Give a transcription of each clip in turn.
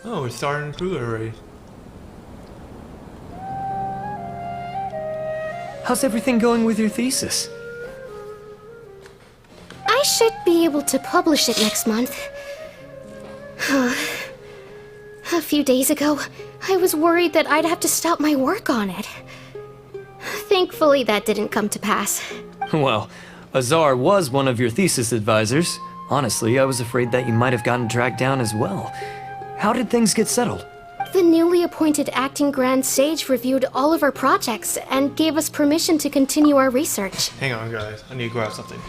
Oh, we're starting through it already. How's everything going with your thesis? I should be able to publish it next month. A few days ago, I was worried that I'd have to stop my work on it. Thankfully, that didn't come to pass. Well, Azar was one of your thesis advisors. Honestly, I was afraid that you might have gotten dragged down as well. How did things get settled? The newly appointed acting Grand Sage reviewed all of our projects and gave us permission to continue our research. Hang on, guys. I need to grab something.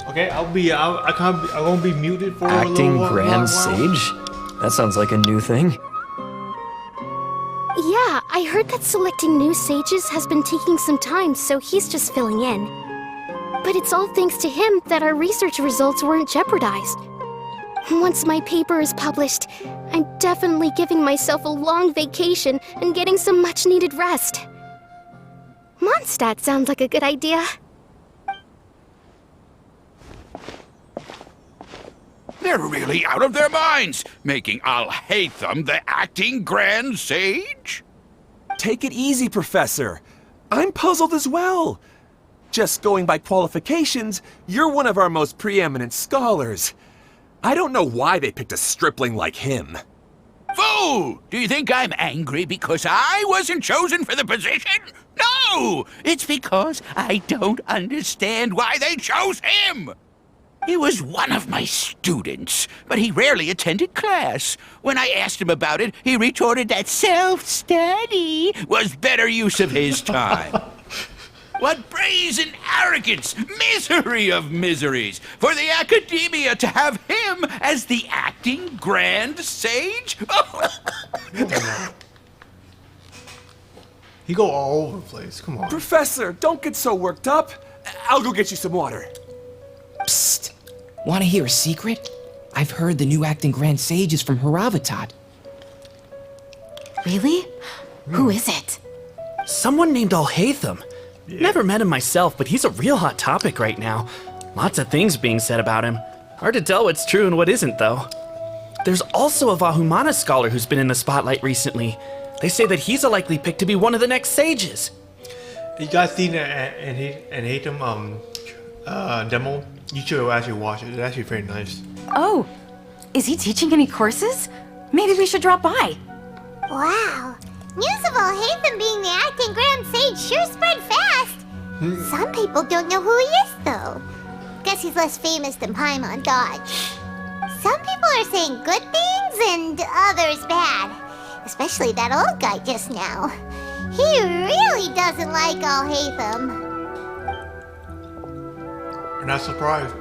Okay, I won't be muted for a little Acting while. Grand Sage? That sounds like a new thing. Yeah, I heard that selecting new sages has been taking some time, so he's just filling in. But it's all thanks to him that our research results weren't jeopardized. Once my paper is published, I'm definitely giving myself a long vacation and getting some much-needed rest. Mondstadt sounds like a good idea. They're really out of their minds, making Alhaitham the acting Grand Sage? Take it easy, Professor. I'm puzzled as well. Just going by qualifications, you're one of our most preeminent scholars. I don't know why they picked a stripling like him. Fool! Do you think I'm angry because I wasn't chosen for the position? No! It's because I don't understand why they chose him! He was one of my students, but he rarely attended class. When I asked him about it, he retorted that self-study was better use of his time. What brazen arrogance! Misery of miseries! For the academia to have him as the acting Grand Sage? He go all over the place. Come on. Professor, don't get so worked up. I'll go get you some water. Psst! Want to hear a secret? I've heard the new acting Grand Sage is from Haravatat. Really? Who is it? Someone named Alhaitham. Never met him myself, but he's a real hot topic right now. Lots of things being said about him. Hard to tell what's true and what isn't, though. There's also a Vahumana scholar who's been in the spotlight recently. They say that he's a likely pick to be one of the next sages. You guys seen Alhaitham demo? You should actually watch it. It's actually very nice. Oh, is he teaching any courses? Maybe we should drop by. Wow. News of Alhaitham being the acting Grand Sage sure spread fast. Some people don't know who he is, though. Guess he's less famous than Paimon Dodge. Some people are saying good things and others bad. Especially that old guy just now. He really doesn't like Alhaitham. You're not surprised.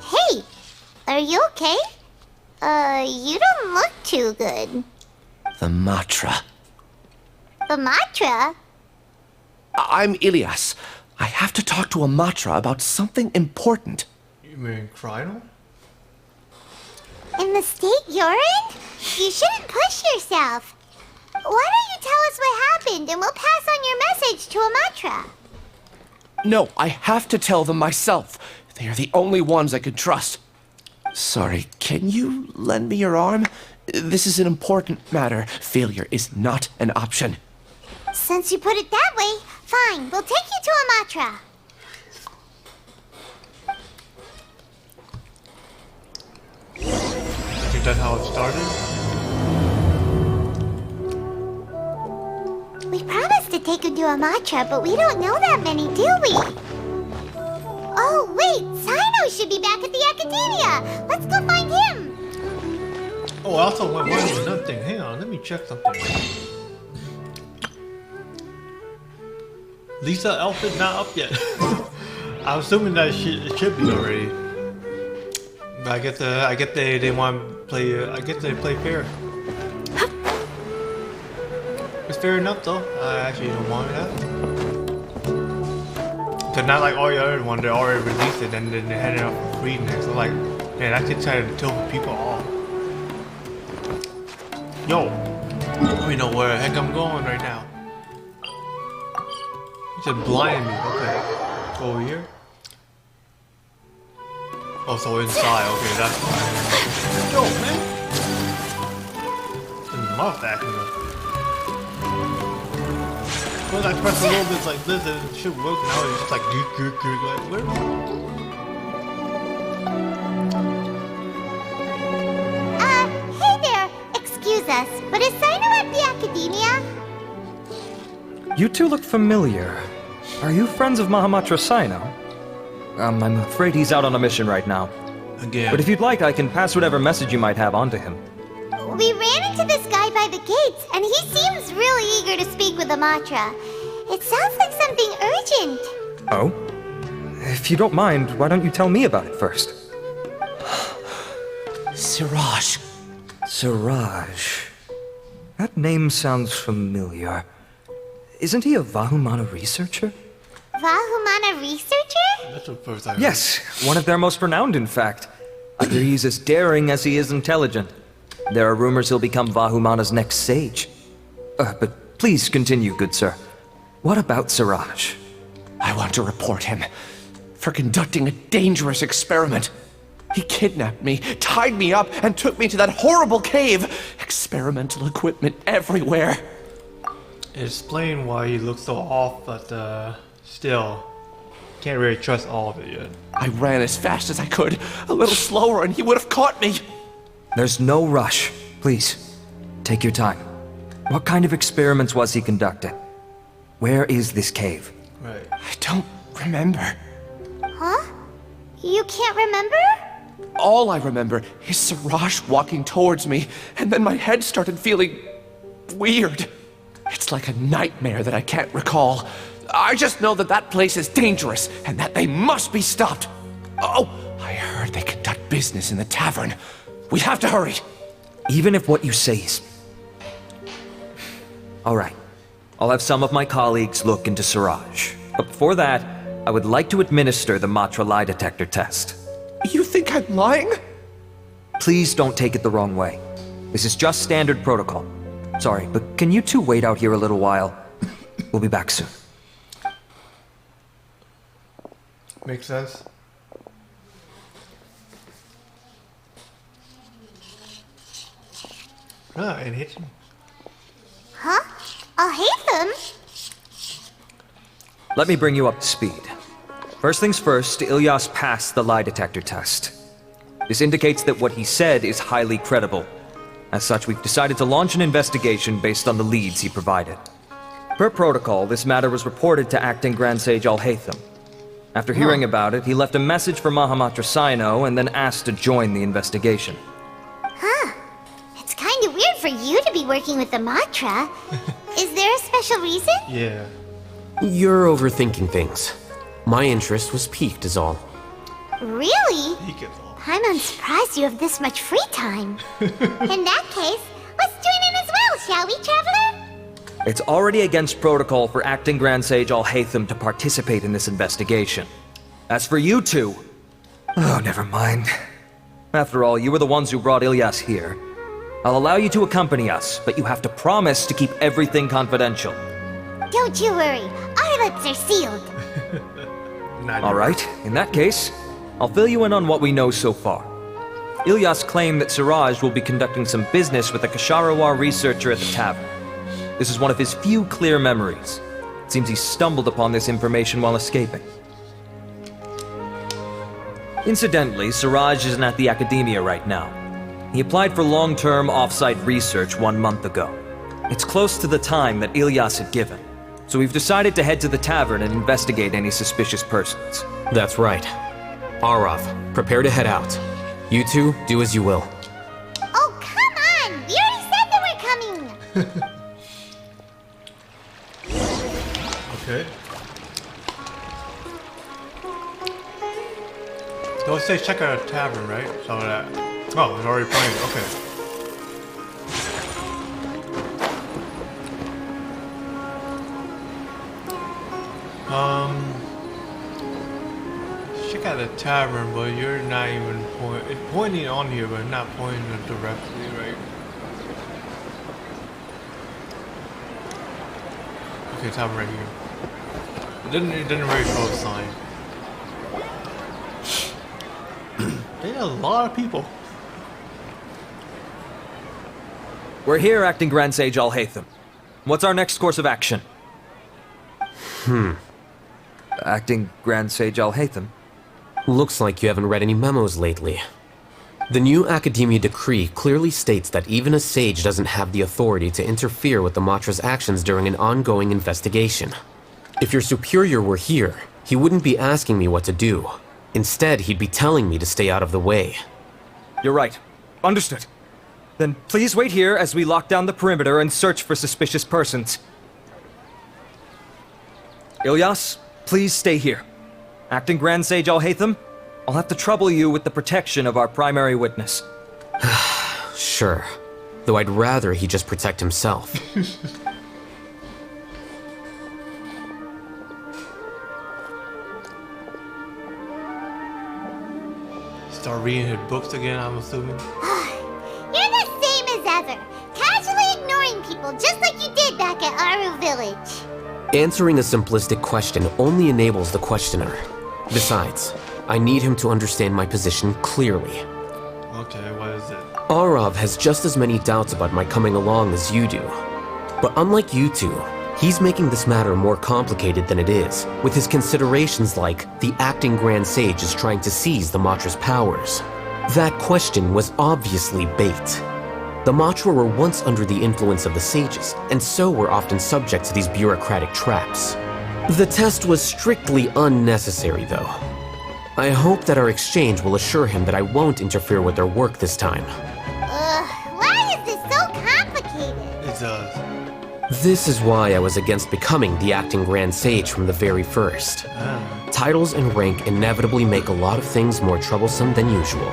Hey, are you okay? You don't look too good. The Matra. The Matra? I'm Ilias. I have to talk to a Matra about something important. You mean Crino? In the state you're in? You shouldn't push yourself. Why don't you tell us what happened and we'll pass on your message to a Matra? No, I have to tell them myself. They are the only ones I can trust. Sorry, can you lend me your arm? This is an important matter. Failure is not an option. Since you put it that way, fine. We'll take you to a Matra. I think that's how it started. We promised to take you to a Matra, but we don't know that many, do we? Oh, wait! Sino should be back at the Academia! Let's go find him! Oh, I also went with another thing. Hang on, let me check something. Lisa outfit not up yet. I'm assuming that it should be already. But I get they want to play. I guess they play fair. It's fair enough though. I actually don't want that. Cause not like all the other ones, they already released it and then they had it out for free next. So like, man, I could try to tell people off. Yo, let me know where the heck I'm going right now. You just blinded me. Okay, go over here. Oh, so inside. Okay, that's fine. Yo, man. The mouth acting up. When I press a little bit like this, it should work. Now it's just like like where? Hey there. Excuse us, but is Sino at the academia? You two look familiar. Are you friends of Mahamatra Sino? I'm afraid he's out on a mission right now. Again. But if you'd like, I can pass whatever message you might have on to him. We ran into this guy by the gates, and he seems really eager to speak with Amatra. It sounds like something urgent. Oh? If you don't mind, why don't you tell me about it first? Siraj. Siraj. That name sounds familiar. Isn't he a Vahumana researcher? Vahumana researcher? That's the first time. Yes, one of their most renowned, in fact. I hear he's as daring as he is intelligent. There are rumors he'll become Vahumana's next sage. But please continue, good sir. What about Siraj? I want to report him for conducting a dangerous experiment. He kidnapped me, tied me up, and took me to that horrible cave. Experimental equipment everywhere. Explain why he looks so off, but still can't really trust all of it yet. I ran as fast as I could, a little slower, and he would have caught me. There's no rush. Please, take your time. What kind of experiments was he conducting? Where is this cave? Right. I don't remember. Huh? You can't remember? All I remember is Siraj walking towards me, and then my head started feeling weird. It's like a nightmare that I can't recall. I just know that that place is dangerous, and that they must be stopped. Oh, I heard they conduct business in the tavern. We have to hurry. Even if what you say is... All right. I'll have some of my colleagues look into Siraj. But before that, I would like to administer the Matra lie detector test. You think I'm lying? Please don't take it the wrong way. This is just standard protocol. Sorry, but can you two wait out here a little while? We'll be back soon. Makes sense. Ah, and hit him. Huh? Alhaitham? Let me bring you up to speed. First things first, Ilyas passed the lie detector test. This indicates that what he said is highly credible. As such, we've decided to launch an investigation based on the leads he provided. Per protocol, this matter was reported to Acting Grand Sage Alhaitham. After hearing about it, he left a message for Mahamatra Sino and then asked to join the investigation. Huh. It's kind of weird for you to be working with the Matra. Is there a special reason? Yeah. You're overthinking things. My interest was piqued is all. Really? He gets all. I'm unsurprised you have this much free time. In that case, let's join in as well, shall we, Traveler? It's already against protocol for Acting Grand Sage Alhaitham to participate in this investigation. As for you two... Oh, never mind. After all, you were the ones who brought Ilyas here. I'll allow you to accompany us, but you have to promise to keep everything confidential. Don't you worry, our lips are sealed. All right, in that case, I'll fill you in on what we know so far. Ilyas claimed that Siraj will be conducting some business with a Kasharawar researcher at the tavern. This is one of his few clear memories. It seems he stumbled upon this information while escaping. Incidentally, Siraj isn't at the academia right now. He applied for long-term off-site research 1 month ago. It's close to the time that Ilyas had given, so we've decided to head to the tavern and investigate any suspicious persons. That's right. Arav, prepare to head out. You two, do as you will. Oh, come on! We already said that we're coming! Okay. Don't say check out a tavern, right? Some of that. Oh, it's already playing. Okay. Check out the tavern, but you're not even pointing on here, but not pointing directly, right? Okay, tavern right here. It didn't really show a sign. There's a lot of people. We're here, Acting Grand Sage Alhaitham. What's our next course of action? Acting Grand Sage Alhaitham? Looks like you haven't read any memos lately. The new Academia decree clearly states that even a sage doesn't have the authority to interfere with the Matra's actions during an ongoing investigation. If your superior were here, he wouldn't be asking me what to do. Instead, he'd be telling me to stay out of the way. You're right. Understood. Then please wait here as we lock down the perimeter and search for suspicious persons. Ilyas, please stay here. Acting Grand Sage Alhaitham, I'll have to trouble you with the protection of our primary witness. Sure. Though I'd rather he just protect himself. Start reading his books again, I'm assuming. You're the same as ever, casually ignoring people just like you did back at Aru Village. Answering a simplistic question only enables the questioner. Besides, I need him to understand my position clearly. Okay, what is it? Arav has just as many doubts about my coming along as you do. But unlike you two, he's making this matter more complicated than it is, with his considerations like the acting Grand Sage is trying to seize the Matra's powers. That question was obviously bait. The Matra were once under the influence of the sages, and so were often subject to these bureaucratic traps. The test was strictly unnecessary, though. I hope that our exchange will assure him that I won't interfere with their work this time. Why is this so complicated? It's This is why I was against becoming the acting Grand Sage from the very first. Titles and rank inevitably make a lot of things more troublesome than usual.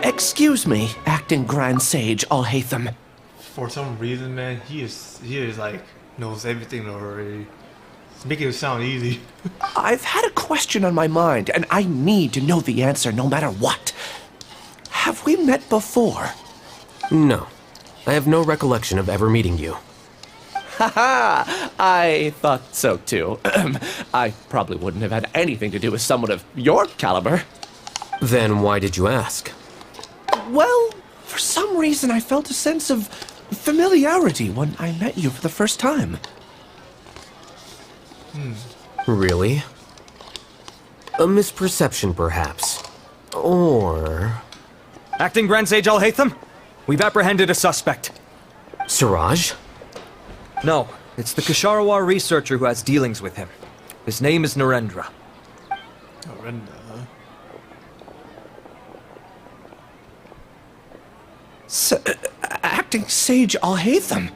Excuse me, Acting Grand Sage Alhaitham. For some reason, man, he is like knows everything already. It's making it sound easy. I've had a question on my mind, and I need to know the answer no matter what. Have we met before? No. I have no recollection of ever meeting you. Haha, I thought so too. I probably wouldn't have had anything to do with someone of your caliber. Then why did you ask? Well, for some reason I felt a sense of familiarity when I met you for the first time. Really? A misperception, perhaps. Or... Acting Grand Sage Alhaitham, we've apprehended a suspect. Siraj? No, it's the Kasharawar researcher who has dealings with him. His name is Narendra. Narendra, huh? Acting Sage Alhaitham?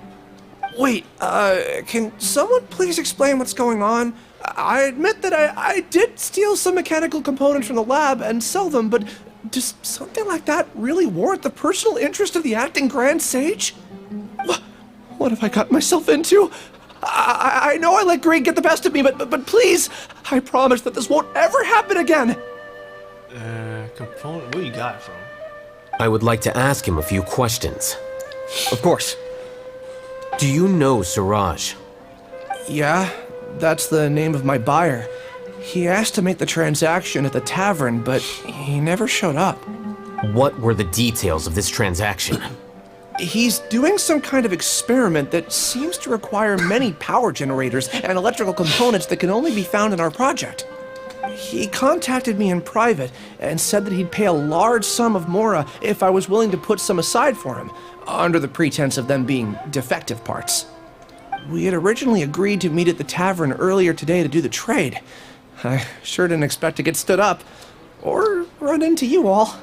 Wait, can someone please explain what's going on? I admit that I did steal some mechanical components from the lab and sell them, but does something like that really warrant the personal interest of the Acting Grand Sage? What have I got myself into? I know I let greed get the best of me, but please, I promise that this won't ever happen again! Component, where you got it from? I would like to ask him a few questions. Of course. Do you know Siraj? Yeah, that's the name of my buyer. He asked to make the transaction at the tavern, but he never showed up. What were the details of this transaction? He's doing some kind of experiment that seems to require many power generators and electrical components that can only be found in our project. He contacted me in private and said that he'd pay a large sum of Mora if I was willing to put some aside for him, under the pretense of them being defective parts. We had originally agreed to meet at the tavern earlier today to do the trade. I sure didn't expect to get stood up, or run into you all.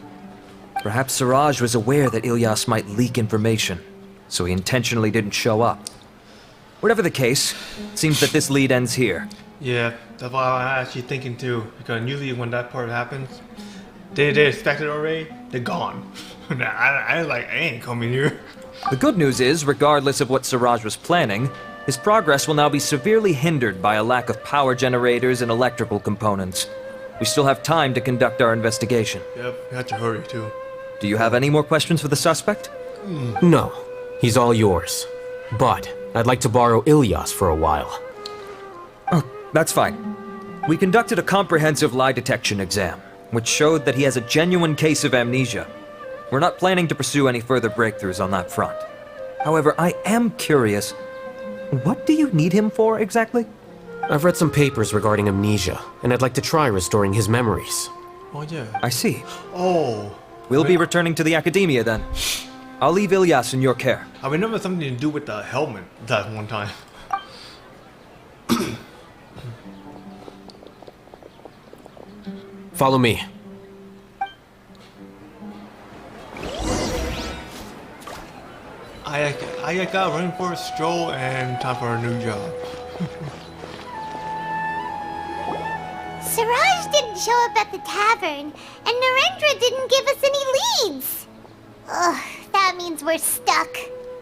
Perhaps Siraj was aware that Ilyas might leak information, so he intentionally didn't show up. Whatever the case, it seems that this lead ends here. Yeah, that's what I'm actually thinking too. Because usually when that part happens, they expect it already. They're gone. I ain't coming here. The good news is, regardless of what Siraj was planning, His progress will now be severely hindered by a lack of power generators and electrical components. We still have time to conduct our investigation. Yep, you have to hurry too. Do you have any more questions for the suspect? No, he's all yours. But I'd like to borrow Ilyas for a while. Oh, that's fine. We conducted a comprehensive lie detection exam, which showed that he has a genuine case of amnesia. We're not planning to pursue any further breakthroughs on that front. However, I am curious, what do you need him for exactly? I've read some papers regarding amnesia, and I'd like to try restoring his memories. Oh yeah. I see. Oh. We'll be returning to the academia then. I'll leave Ilyas in your care. I remember something to do with the helmet that one time. Follow me. I got running for a stroll and time for a new job. Siraj didn't show up at the tavern, and Narendra didn't give us any leads. Ugh, that means we're stuck.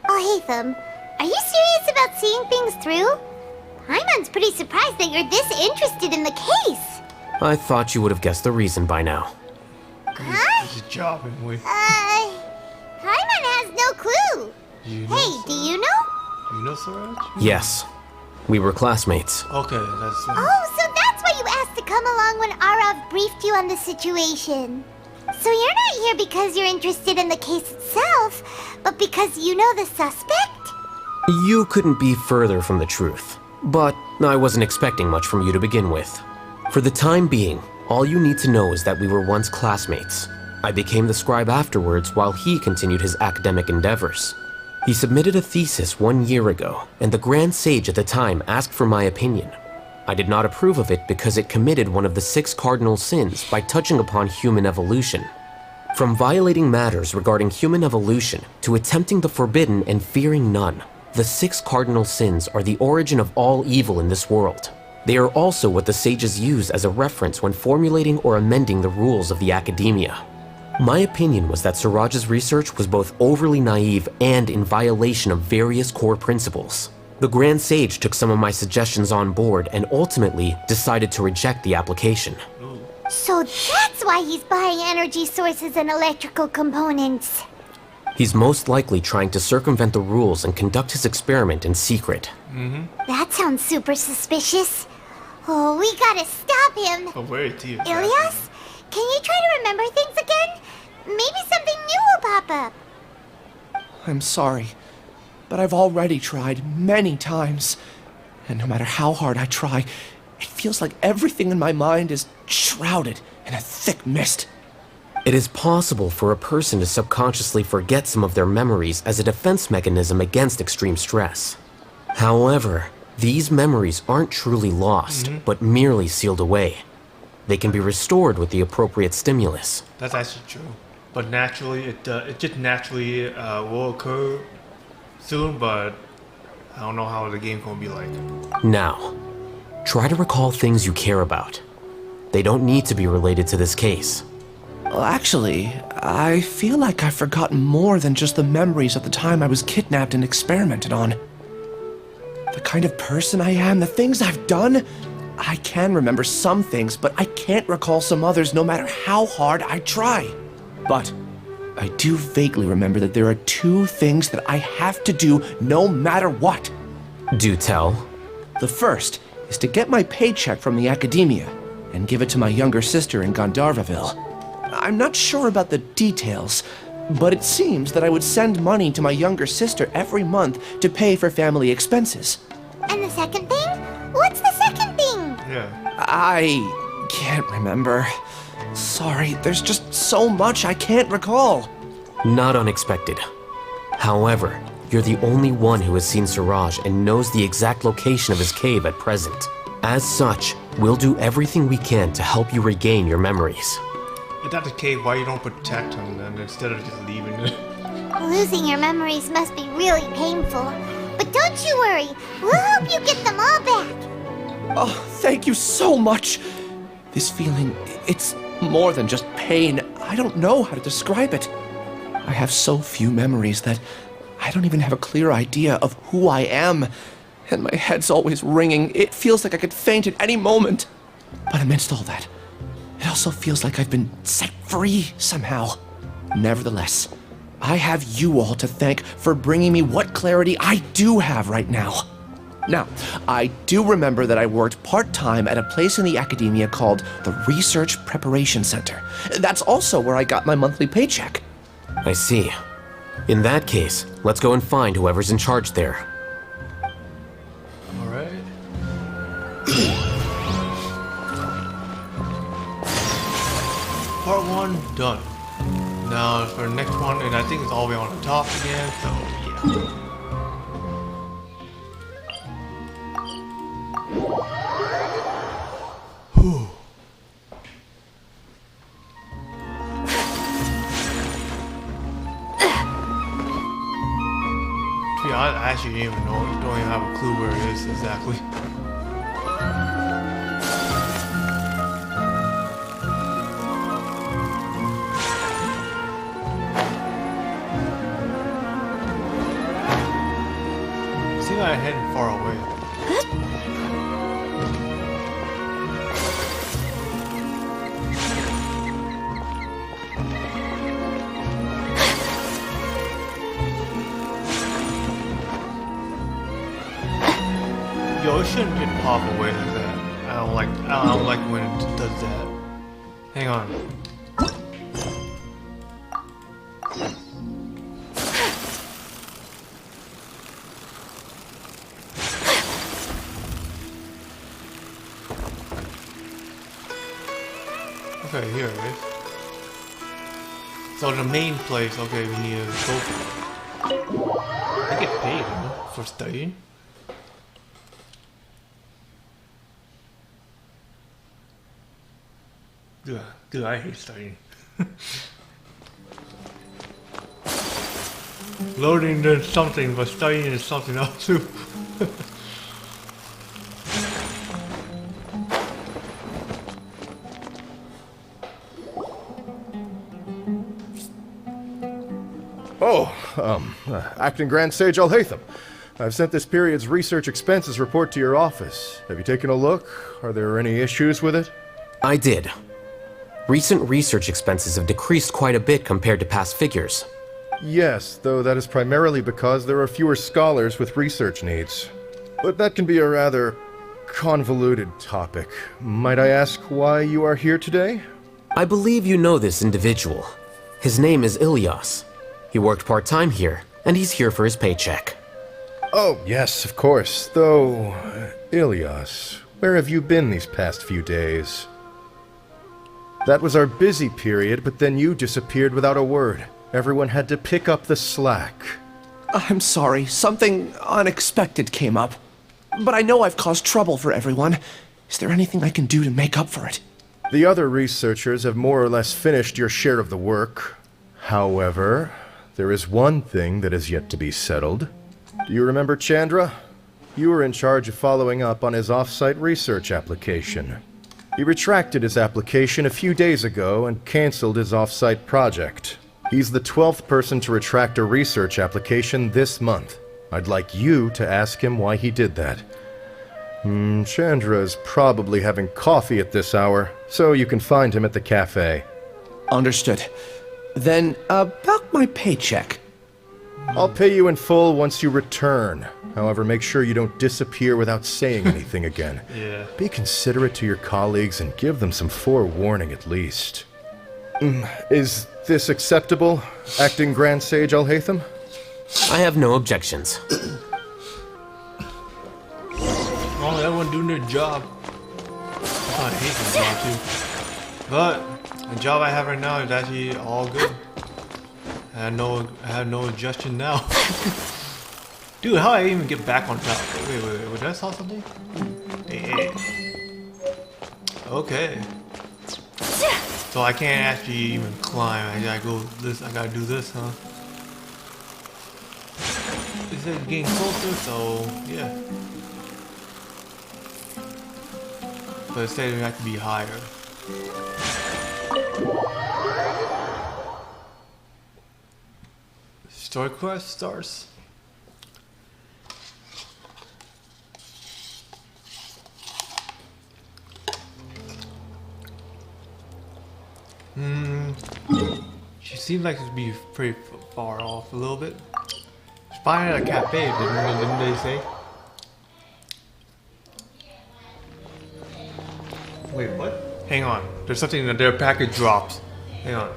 Alhaitham, are you serious about seeing things through? Paimon's pretty surprised that you're this interested in the case. I thought you would have guessed the reason by now. Huh? This is job anyway. Paimon has no clue. You know, Hey, do you know? You know Siraj? Yes, we were classmates. Okay, that's. Oh, so that's why you asked to come along when Arav briefed you on the situation. So you're not here because you're interested in the case itself, but because you know the suspect? You couldn't be further from the truth. But I wasn't expecting much from you to begin with. For the time being, all you need to know is that we were once classmates. I became the scribe afterwards while he continued his academic endeavors. He submitted a thesis 1 year ago, and the Grand Sage at the time asked for my opinion. I did not approve of it because it committed one of the 6 cardinal sins by touching upon human evolution. From violating matters regarding human evolution to attempting the forbidden and fearing none, the 6 cardinal sins are the origin of all evil in this world. They are also what the sages use as a reference when formulating or amending the rules of the academia. My opinion was that Siraj's research was both overly naive and in violation of various core principles. The Grand Sage took some of my suggestions on board and ultimately decided to reject the application. So that's why he's buying energy sources and electrical components. He's most likely trying to circumvent the rules and conduct his experiment in secret. That sounds super suspicious. Oh, we gotta stop him. But where is he? Ilyas, can you try to remember things again? Maybe something new will pop up. I'm sorry, but I've already tried many times. And no matter how hard I try, it feels like everything in my mind is shrouded in a thick mist. It is possible for a person to subconsciously forget some of their memories as a defense mechanism against extreme stress. However, these memories aren't truly lost, but merely sealed away. They can be restored with the appropriate stimulus. That's actually true. But naturally, it just naturally will occur soon, but I don't know how the game's gonna be like. Now, try to recall things you care about. They don't need to be related to this case. Well, actually, I feel like I've forgotten more than just the memories of the time I was kidnapped and experimented on. The kind of person I am, the things I've done, I can remember some things, but I can't recall some others no matter how hard I try. But I do vaguely remember that there are 2 things that I have to do no matter what. Do tell. The first is to get my paycheck from the academia and give it to my younger sister in Gandharvaville. I'm not sure about the details, but it seems that I would send money to my younger sister every month to pay for family expenses. And the second thing? What's the second thing? Yeah. I can't remember. Sorry, there's just so much I can't recall. Not unexpected. However, you're the only one who has seen Siraj and knows the exact location of his cave at present. As such, we'll do everything we can to help you regain your memories. If that's the case, why you don't protect him then instead of just leaving it? Losing your memories must be really painful. But don't you worry, we'll help you get them all back. Oh, thank you so much. This feeling, it's more than just pain. I don't know how to describe it. I have so few memories that I don't even have a clear idea of who I am. and my head's always ringing. It feels like I could faint at any moment. But amidst all that, it also feels like I've been set free somehow. Nevertheless, I have you all to thank for bringing me what clarity I do have right now. Now, I do remember that I worked part-time at a place in the academia called the Research Preparation Center. That's also where I got my monthly paycheck. I see. In that case, let's go and find whoever's in charge there. Alright. Part 1 done. Now for the next one, and I think it's all the way on the top again, so yeah. Whew. I actually don't even have a clue where it is exactly. See, I'm heading far away. Yo, it shouldn't just pop away like that. I don't like when it does that. Hang on. Okay, here it is. So the main place, okay, we need to go. I get paid, for studying. Dude, I hate studying. Loading is something, but studying is something else too. Acting Grand Sage Alhaitham. I've sent this period's research expenses report to your office. Have you taken a look? Are there any issues with it? I did. Recent research expenses have decreased quite a bit compared to past figures. Yes, though that is primarily because there are fewer scholars with research needs. But that can be a rather convoluted topic. Might I ask why you are here today? I believe you know this individual. His name is Ilyas. He worked part-time here, and he's here for his paycheck. Oh, yes, of course. Though, Ilyas, where have you been these past few days? That was our busy period, but then you disappeared without a word. Everyone had to pick up the slack. I'm sorry, something unexpected came up. But I know I've caused trouble for everyone. Is there anything I can do to make up for it? The other researchers have more or less finished your share of the work. However, there is one thing that is yet to be settled. Do you remember Chandra? You were in charge of following up on his off-site research application. He retracted his application a few days ago and canceled his off-site project. He's the 12th person to retract a research application this month. I'd like you to ask him why he did that. Chandra is probably having coffee at this hour, so you can find him at the cafe. Understood. Then, about my paycheck. I'll pay you in full once you return. However, make sure you don't disappear without saying anything again. Yeah. Be considerate to your colleagues and give them some forewarning at least. Is this acceptable, Acting Grand Sage Alhaitham? I have no objections. Well, everyone doing their job. I hate this job too. But the job I have right now is actually all good. I have no adjustion now. Dude, how do I even get back on top? Wait, did I saw something? Hey. Okay. So I can't actually even climb. I gotta do this, huh? It says getting closer, so yeah. But it says we have to be higher. Story quest starts. She seems like to be pretty far off a little bit. It's fine at a cafe, didn't they say? Wait, what? Hang on. There's something that their package drops. Hang on.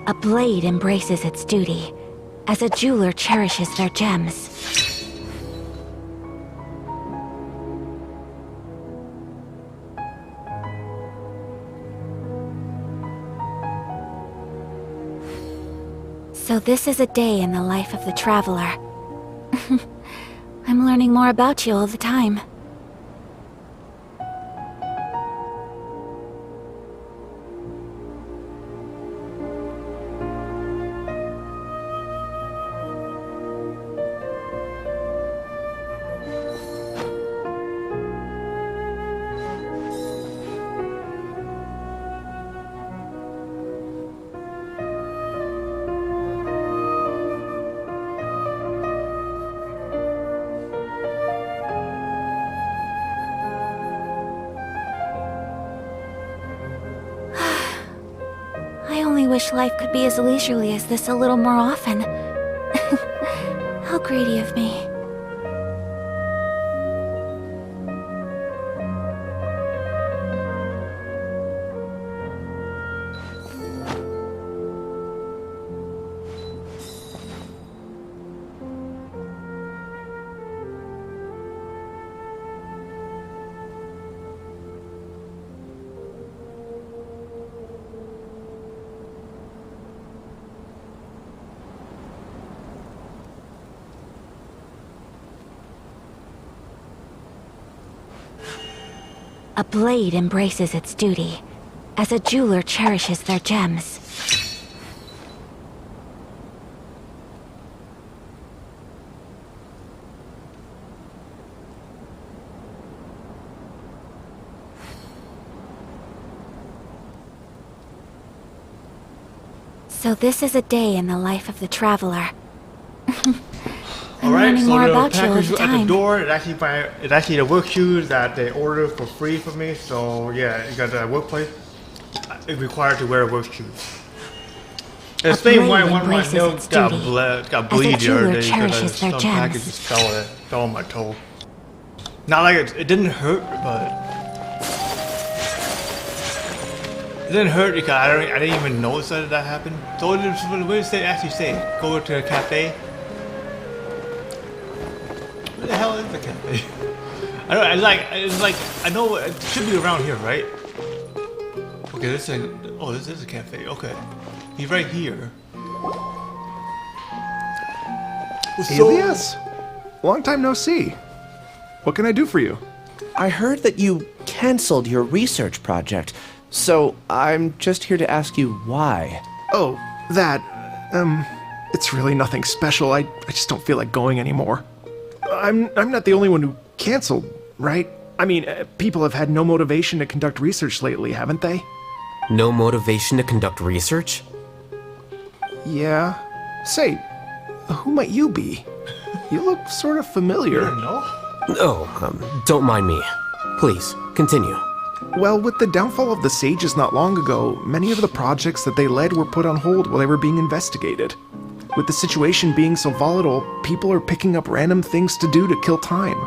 A blade embraces its duty, as a jeweler cherishes their gems. So this is a day in the life of the traveler. I'm learning more about you all the time. I only wish life could be as leisurely as this a little more often. How greedy of me. A blade embraces its duty, as a jeweler cherishes their gems. So this is a day in the life of the traveler. I'm learning more about you all the time. At the door, it's actually the work shoes that they ordered for free for me. So yeah, you got the workplace. It's required to wear work shoes. It's the same why one of my nails got bleed the other day because some package just fell on my toe. Not like it didn't hurt, but it didn't hurt because I didn't even notice that happened. So what did it actually say? Go to a cafe. Where the hell is the cafe? I know it should be around here, right? Okay, this is a cafe. Okay, he's right here. Elias, long time no see. What can I do for you? I heard that you canceled your research project, so I'm just here to ask you why. Oh, that, it's really nothing special. I just don't feel like going anymore. I'm not the only one who canceled, right? I mean, people have had no motivation to conduct research lately, haven't they? No motivation to conduct research? Yeah. Say, who might you be? You look sort of familiar. Oh, don't mind me. Please, continue. Well, with the downfall of the sages not long ago, many of the projects that they led were put on hold while they were being investigated. With the situation being so volatile, people are picking up random things to do to kill time.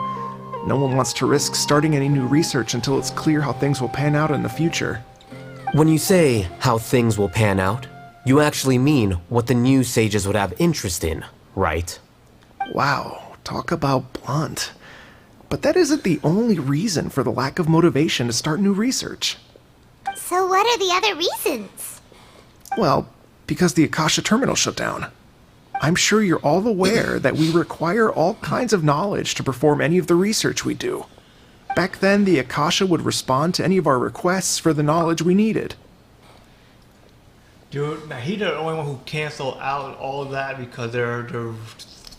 No one wants to risk starting any new research until it's clear how things will pan out in the future. When you say how things will pan out, you actually mean what the new sages would have interest in, right? Wow, talk about blunt. But that isn't the only reason for the lack of motivation to start new research. So what are the other reasons? Well, because the Akasha terminal shut down. I'm sure you're all aware that we require all kinds of knowledge to perform any of the research we do. Back then, the Akasha would respond to any of our requests for the knowledge we needed. Dude, now he's the only one who canceled out all of that because they're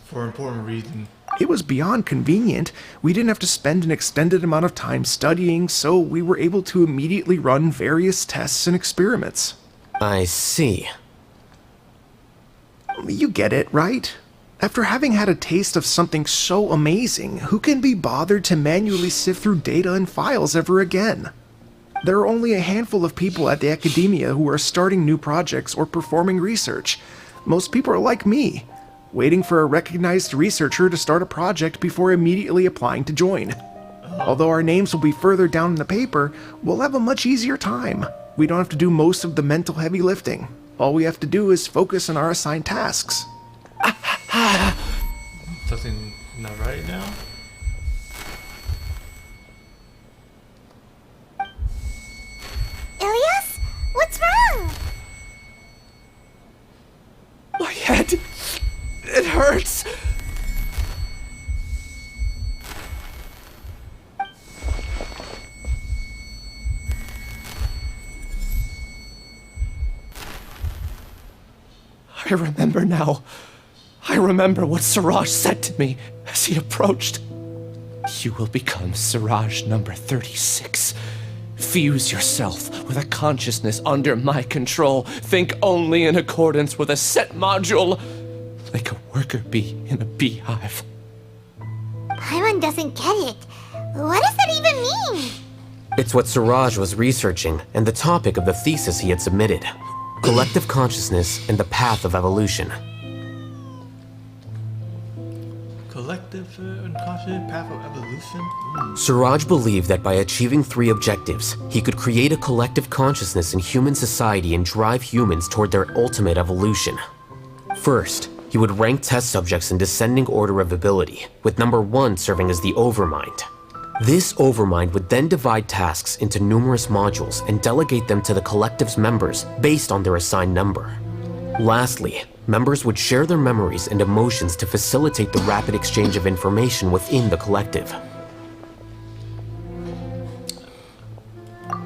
for important reasons. It was beyond convenient. We didn't have to spend an extended amount of time studying, so we were able to immediately run various tests and experiments. I see. You get it, right? After having had a taste of something so amazing, who can be bothered to manually sift through data and files ever again? There are only a handful of people at the academia who are starting new projects or performing research. Most people are like me, waiting for a recognized researcher to start a project before immediately applying to join. Although our names will be further down in the paper, we'll have a much easier time. We don't have to do most of the mental heavy lifting. All we have to do is focus on our assigned tasks. Something not right now? Ilias? What's wrong? My head. It hurts. I remember now. I remember what Siraj said to me as he approached. You will become Siraj number 36. Fuse yourself with a consciousness under my control. Think only in accordance with a set module, like a worker bee in a beehive. Paimon doesn't get it. What does that even mean? It's what Siraj was researching and the topic of the thesis he had submitted. Collective consciousness and the path of evolution. Collective unconscious path of evolution? Siraj believed that by achieving 3 objectives, he could create a collective consciousness in human society and drive humans toward their ultimate evolution. First, he would rank test subjects in descending order of ability, with number 1 serving as the Overmind. This Overmind would then divide tasks into numerous modules and delegate them to the collective's members based on their assigned number. Lastly, members would share their memories and emotions to facilitate the rapid exchange of information within the collective.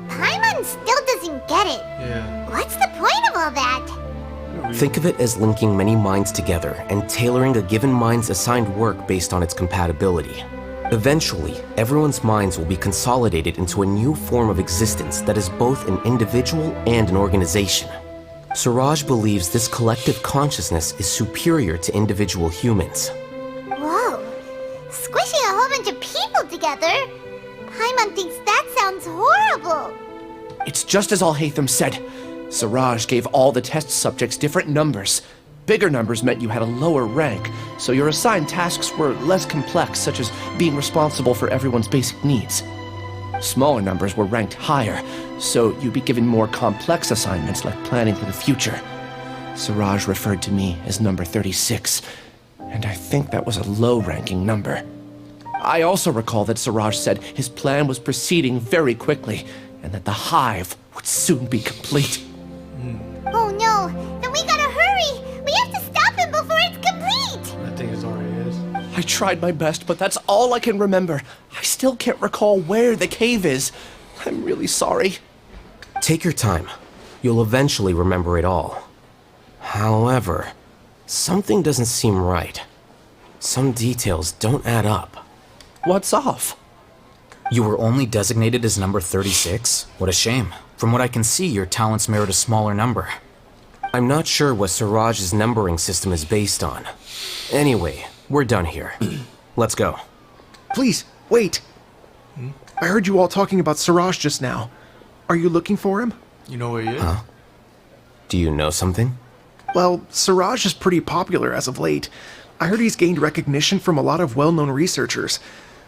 Paimon still doesn't get it. Yeah. What's the point of all that? Think of it as linking many minds together and tailoring a given mind's assigned work based on its compatibility. Eventually, everyone's minds will be consolidated into a new form of existence that is both an individual and an organization. Siraj believes this collective consciousness is superior to individual humans. Whoa. Squishing a whole bunch of people together? Paimon thinks that sounds horrible. It's just as Alhaitham said. Siraj gave all the test subjects different numbers. Bigger numbers meant you had a lower rank, so your assigned tasks were less complex, such as being responsible for everyone's basic needs. Smaller numbers were ranked higher, so you'd be given more complex assignments like planning for the future. Siraj referred to me as number 36, and I think that was a low-ranking number. I also recall that Siraj said his plan was proceeding very quickly, and that the hive would soon be complete. Oh no, then we gotta hurry! We have to stop him before it's complete! I think it already is. I tried my best, but that's all I can remember. I still can't recall where the cave is. I'm really sorry. Take your time. You'll eventually remember it all. However, something doesn't seem right. Some details don't add up. What's off? You were only designated as number 36? What a shame. From what I can see, your talents merit a smaller number. I'm not sure what Siraj's numbering system is based on. Anyway, we're done here. Let's go. Please, wait. I heard you all talking about Siraj just now. Are you looking for him? You know where he is? Huh? Do you know something? Well, Siraj is pretty popular as of late. I heard he's gained recognition from a lot of well-known researchers.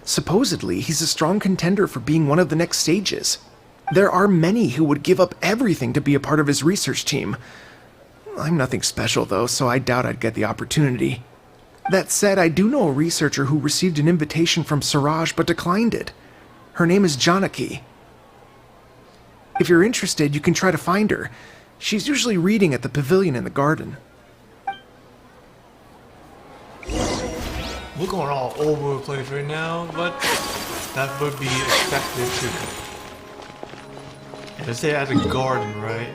Supposedly, he's a strong contender for being one of the next sages. There are many who would give up everything to be a part of his research team. I'm nothing special, though, so I doubt I'd get the opportunity. That said, I do know a researcher who received an invitation from Siraj but declined it. Her name is Janaki. If you're interested, you can try to find her. She's usually reading at the pavilion in the garden. We're going all over the place right now, but that would be expected too. Let's say at the garden, right?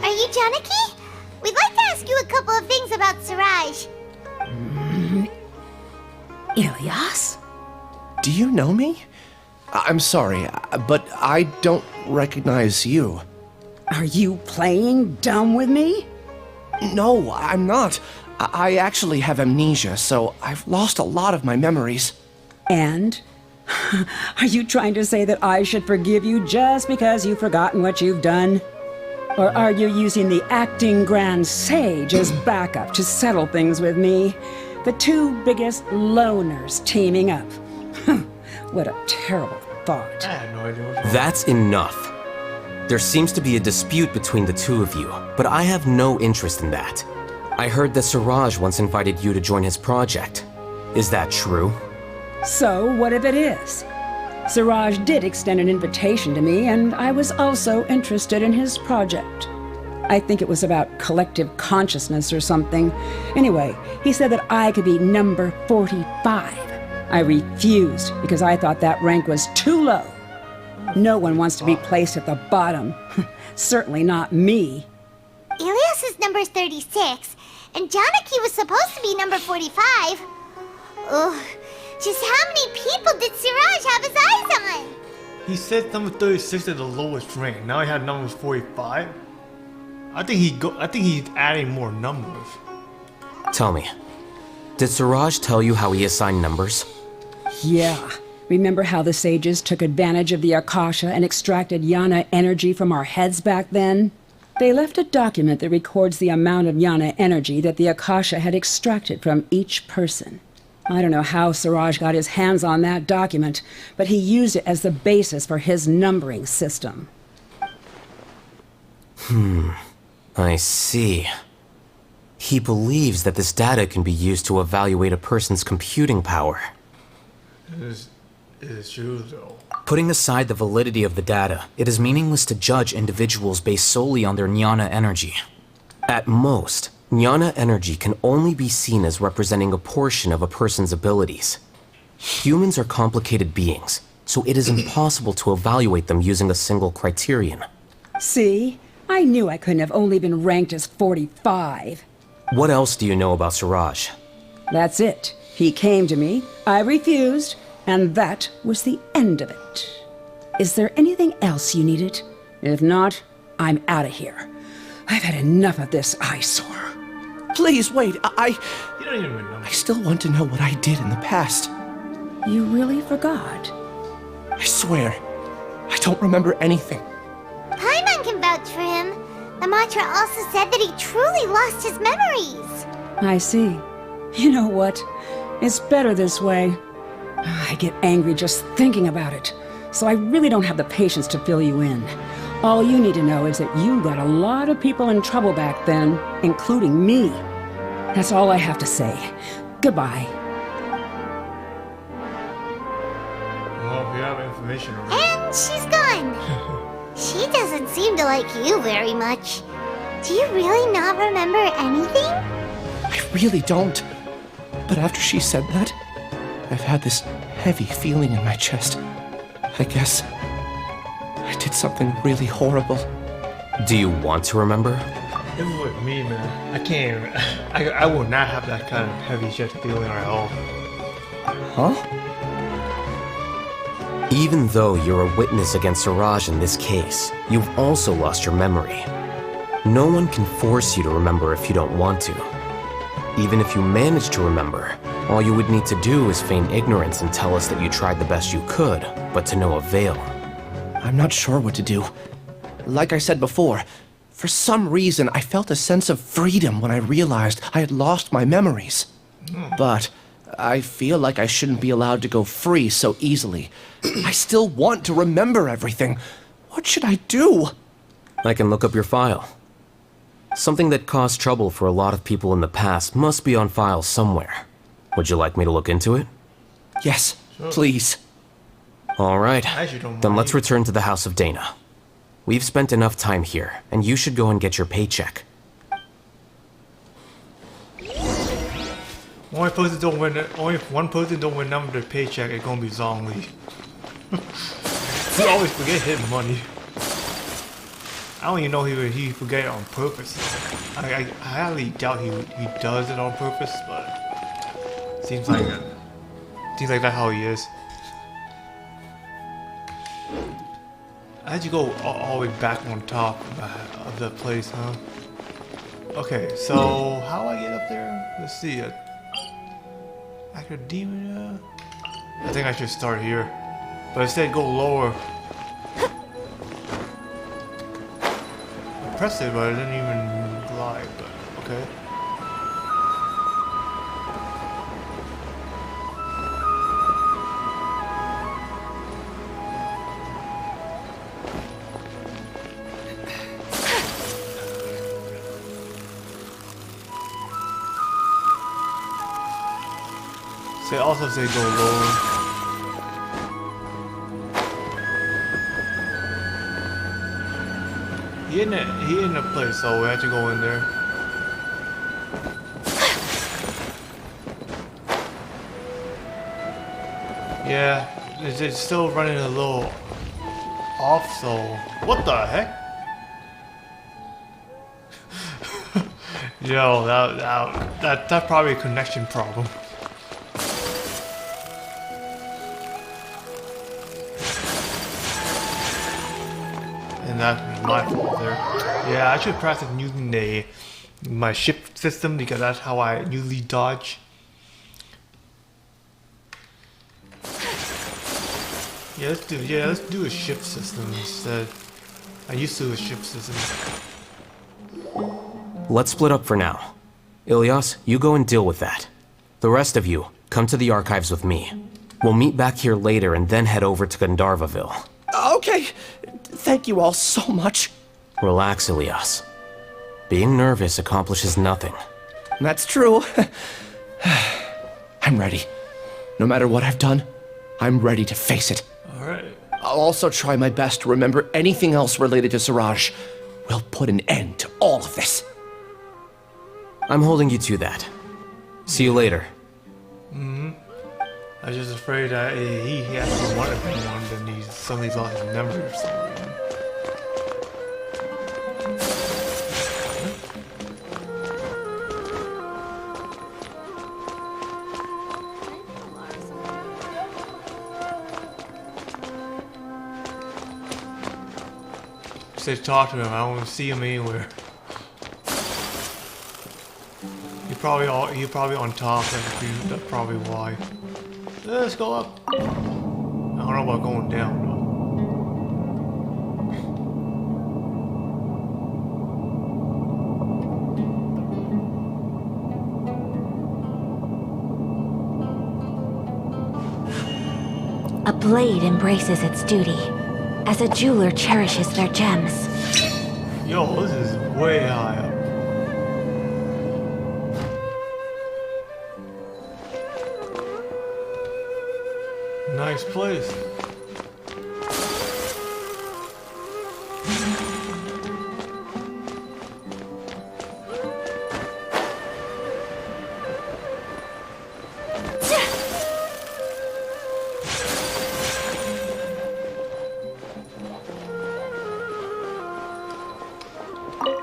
Are you Janaki? We'd like to ask you a couple of things about Siraj. Ilyas? Do you know me? I'm sorry, but I don't recognize you. Are you playing dumb with me? No, I'm not. I actually have amnesia, so I've lost a lot of my memories. And? Are you trying to say that I should forgive you just because you've forgotten what you've done? Or are you using the acting Grand Sage as backup to settle things with me? The two biggest loners teaming up. What a terrible thought. I had no idea what That's enough. There seems to be a dispute between the two of you, but I have no interest in that. I heard that Siraj once invited you to join his project. Is that true? So, what if it is? Siraj did extend an invitation to me, and I was also interested in his project. I think it was about collective consciousness or something. Anyway, he said that I could be number 45. I refused because I thought that rank was too low. No one wants to be placed at the bottom. Certainly not me. Ilyas is number 36, and Janaki was supposed to be number 45. Ugh. Just how many people did Siraj have his eyes on? He said number 36 is the lowest rank. Now he had numbers 45. I think he's adding more numbers. Tell me, did Siraj tell you how he assigned numbers? Yeah. Remember how the sages took advantage of the Akasha and extracted Yana energy from our heads back then? They left a document that records the amount of Yana energy that the Akasha had extracted from each person. I don't know how Siraj got his hands on that document, but he used it as the basis for his numbering system. I see. He believes that this data can be used to evaluate a person's computing power. It is true, though. Putting aside the validity of the data, it is meaningless to judge individuals based solely on their jnana energy. At most, jnana energy can only be seen as representing a portion of a person's abilities. Humans are complicated beings, so it is impossible to evaluate them using a single criterion. See? I knew I couldn't have only been ranked as 45. What else do you know about Siraj? That's it. He came to me, I refused, and that was the end of it. Is there anything else you needed? If not, I'm out of here. I've had enough of this eyesore. Please, wait, You don't even remember. I still want to know what I did in the past. You really forgot? I swear, I don't remember anything. Paimon can vouch for him. The mantra also said that he truly lost his memories. I see. You know what? It's better this way. I get angry just thinking about it, so I really don't have the patience to fill you in. All you need to know is that you got a lot of people in trouble back then, including me. That's all I have to say. Goodbye. Well, we have information already. And she's gone. She doesn't seem to like you very much. Do you really not remember anything? I really don't. But after she said that, I've had this heavy feeling in my chest. I guess I did something really horrible. Do you want to remember? It was with me, man. I can't even. I will not have that kind of heavy chest feeling at all. Huh? Even though you're a witness against Siraj in this case, you've also lost your memory. No one can force you to remember if you don't want to. Even if you manage to remember, all you would need to do is feign ignorance and tell us that you tried the best you could, but to no avail. I'm not sure what to do. Like I said before, for some reason I felt a sense of freedom when I realized I had lost my memories. But I feel like I shouldn't be allowed to go free so easily. I still want to remember everything. What should I do? I can look up your file. Something that caused trouble for a lot of people in the past must be on file somewhere. Would you like me to look into it? Yes, please. All right, actually don't then mind. let's return to the House of Dana. We've spent enough time here, and you should go and get your paycheck. Only if one person don't win number their paycheck, it's gonna be Zhongli. We always forget his money. I don't even know he forget it on purpose. I highly doubt he does it on purpose, but seems like that's how he is. I had to go all the way back on top of the place, huh? Okay, so how do I get up there? Let's see it. Academia. I think I should start here, but instead go lower. I pressed it, but it didn't even glide. But okay. They also say go lower. He in a place, so we have to go in there. Yeah, it's still running a little off, so what the heck? Yo, that's probably a connection problem. And that's my fault there. Yeah, I should practice using my shift system because that's how I usually dodge. Yeah, let's do a shift system instead. I used to do a shift system. Let's split up for now. Ilyas, you go and deal with that. The rest of you, come to the archives with me. We'll meet back here later and then head over to Gandharvaville. Okay. Thank you all so much. Relax, Ilyas. Being nervous accomplishes nothing. That's true. I'm ready. No matter what I've done, I'm ready to face it. Alright. I'll also try my best to remember anything else related to Siraj. We'll put an end to all of this. I'm holding you to that. See you later. I was just afraid that he actually wanted to be one, then suddenly lost his memory or something. Just talk to him. I don't see him anywhere. He's probably on top. That's probably why. Let's go up. I don't know about going down though. A blade embraces its duty, as a jeweler cherishes their gems. Yo, this is way high up. Nice place.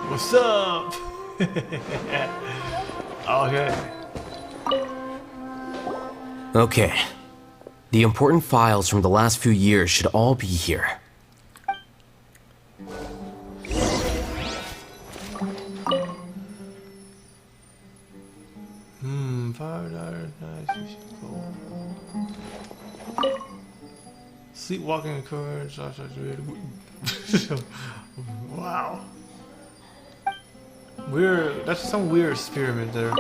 What's up? Okay. Okay. The important files from the last few years should all be here. $5, nice. Sleepwalking occurrence. Wow. Weird. That's some weird experiment there.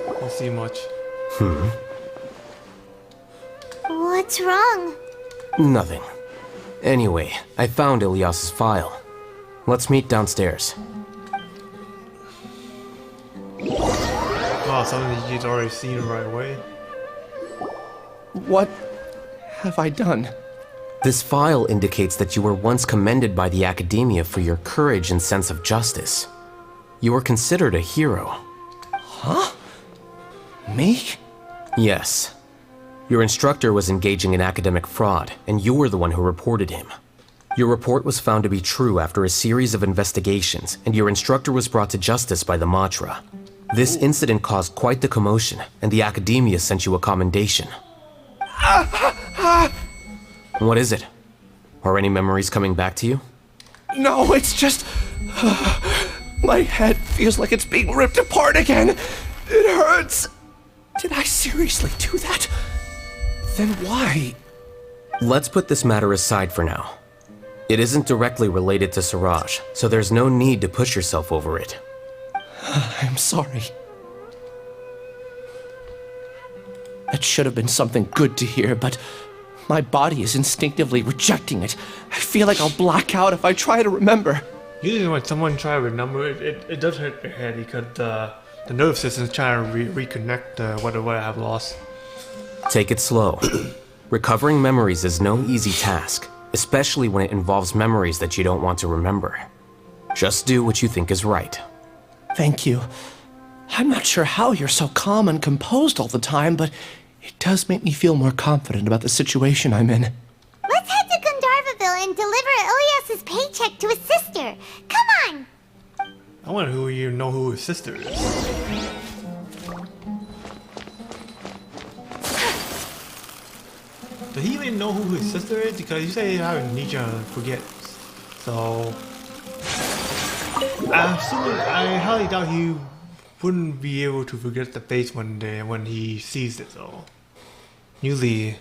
Don't see much. What's wrong? Nothing. Anyway, I found Ilyas's file. Let's meet downstairs. Oh, something you'd already seen right away. What have I done? This file indicates that you were once commended by the Academia for your courage and sense of justice. You were considered a hero. Huh? Me? Yes. Your instructor was engaging in academic fraud, and you were the one who reported him. Your report was found to be true after a series of investigations, and your instructor was brought to justice by the Matra. This incident caused quite the commotion, and the Academia sent you a commendation. What is it? Are any memories coming back to you? No, it's just... my head feels like it's being ripped apart again. It hurts. Did I seriously do that? Then why? Let's put this matter aside for now. It isn't directly related to Siraj, so there's no need to push yourself over it. I'm sorry. That should have been something good to hear, but my body is instinctively rejecting it. I feel like I'll black out if I try to remember. Usually when someone tries to remember, it does hurt your head because the nervous system's trying to reconnect what I have lost. Take it slow. Recovering memories is no easy task, especially when it involves memories that you don't want to remember. Just do what you think is right. Thank you. I'm not sure how you're so calm and composed all the time, but it does make me feel more confident about the situation I'm in. Let's head to Gandharvaville and deliver Ilyas's paycheck to his sister. Come on! I wonder who you know who his sister is. Does he even know who his sister is? Because you say you have amnesia forget. So I highly doubt he wouldn't be able to forget the face one day when he sees it though. Usually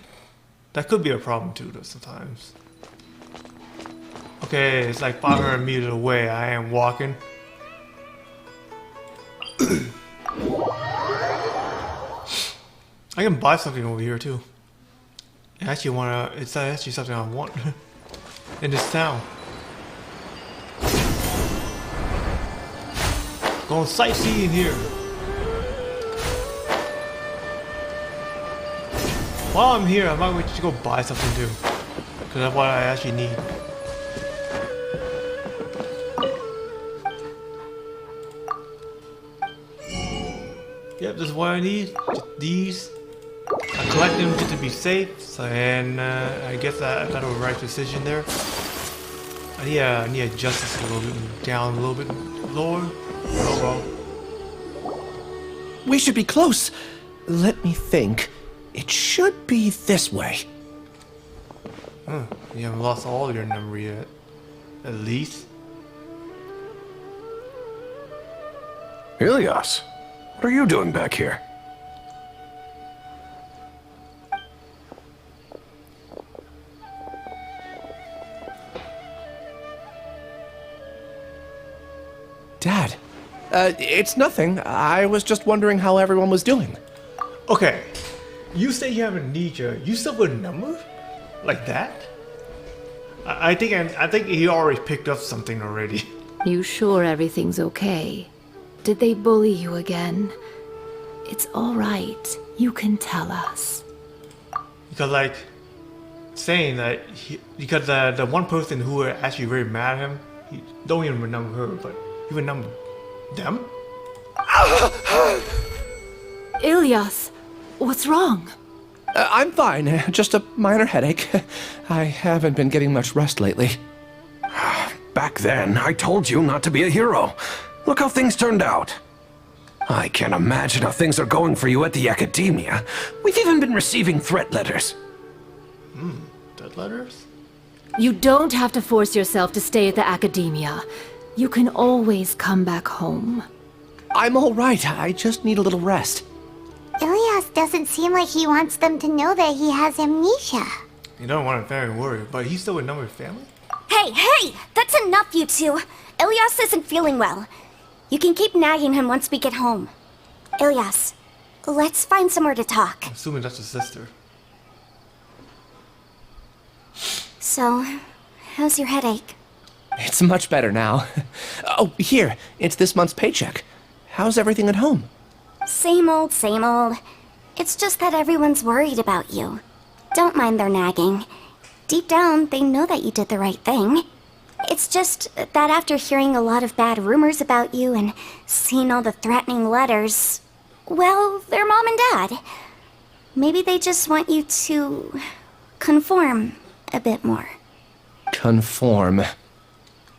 that could be a problem too though sometimes. Okay, it's like 500 meters away. I am walking. I can buy something over here too. I actually wanna. It's actually something I want in this town. Going sightseeing here. While I'm here, I might just go buy something too, because that's what I actually need. Yep, this is what I need. Just these. I collect them just to be safe, so, and I guess I got a right decision there. I need to adjust this a little bit down, a little bit lower. Oh well. We should be close. Let me think. It should be this way. Huh, you haven't lost all your memory yet. At least. Ilyas, what are you doing back here? Dad, it's nothing. I was just wondering how everyone was doing. Okay, you say you have amnesia. You still would number like that? I think he already picked up something already. You sure everything's okay? Did they bully you again? It's all right. You can tell us. Because like saying that because the one person who were actually very mad at him, he don't even remember her, but he remember them. Ilyas, what's wrong? I'm fine. Just a minor headache. I haven't been getting much rest lately. Back then, I told you not to be a hero. Look how things turned out. I can't imagine how things are going for you at the Academia. We've even been receiving threat letters. Threat letters? You don't have to force yourself to stay at the Academia. You can always come back home. I'm all right. I just need a little rest. Ilyas doesn't seem like he wants them to know that he has amnesia. You don't want a family worry, but he's still with number family? Hey! That's enough, you two! Ilyas isn't feeling well. You can keep nagging him once we get home. Ilyas, let's find somewhere to talk. I'm assuming that's his sister. So, how's your headache? It's much better now. Oh, here. It's this month's paycheck. How's everything at home? Same old, same old. It's just that everyone's worried about you. Don't mind their nagging. Deep down, they know that you did the right thing. It's just that after hearing a lot of bad rumors about you and seeing all the threatening letters, well, they're mom and dad. Maybe they just want you to conform a bit more. Conform.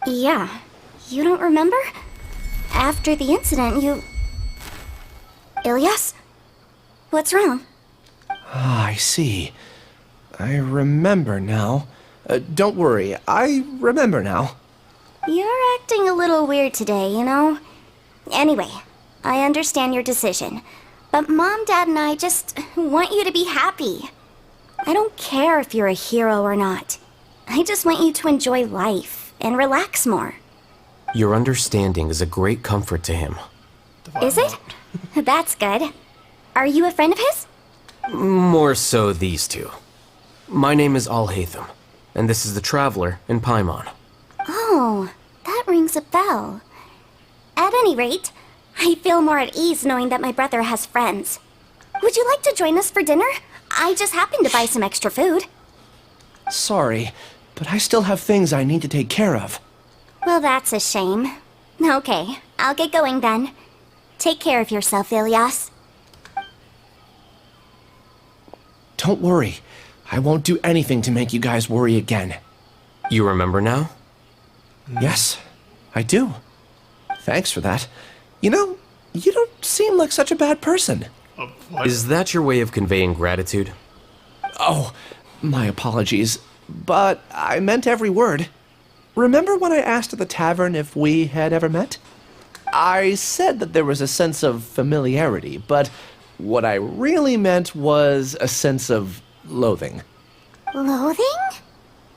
Yeah. You don't remember? After the incident, you... Ilyas? What's wrong? Ah, I see. I remember now. Don't worry, I remember now. You're acting a little weird today, you know? Anyway, I understand your decision. But Mom, Dad, and I just want you to be happy. I don't care if you're a hero or not. I just want you to enjoy life and relax more. Your understanding is a great comfort to him. Is it? That's good. Are you a friend of his? More so these two. My name is Alhaitham, and this is the Traveler in Paimon. Oh, that rings a bell. At any rate, I feel more at ease knowing that my brother has friends. Would you like to join us for dinner? I just happened to buy some extra food. Sorry, but I still have things I need to take care of. Well, that's a shame. Okay, I'll get going then. Take care of yourself, Ilyas. Don't worry. I won't do anything to make you guys worry again. You remember now? Yes, I do. Thanks for that. You know, you don't seem like such a bad person. Is that your way of conveying gratitude? Oh, my apologies. But I meant every word. Remember when I asked at the tavern if we had ever met? I said that there was a sense of familiarity, but what I really meant was a sense of loathing. Loathing?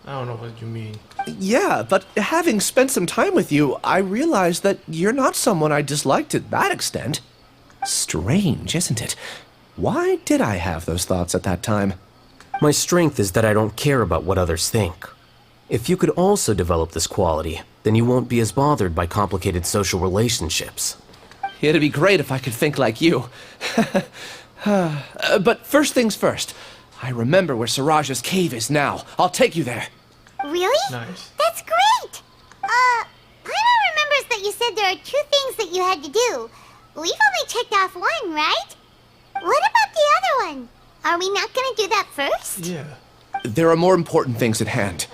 I don't know what you mean. Yeah, but having spent some time with you, I realized that you're not someone I dislike to that extent. Strange, isn't it? Why did I have those thoughts at that time? My strength is that I don't care about what others think. If you could also develop this quality, then you won't be as bothered by complicated social relationships. It'd be great if I could think like you. But first things first. I remember where Siraj's cave is now. I'll take you there. Really? Nice. That's great! Paimon remembers that you said there are 2 things that you had to do. We've only checked off 1, right? What about the other one? Are we not gonna do that first? Yeah. There are more important things at hand.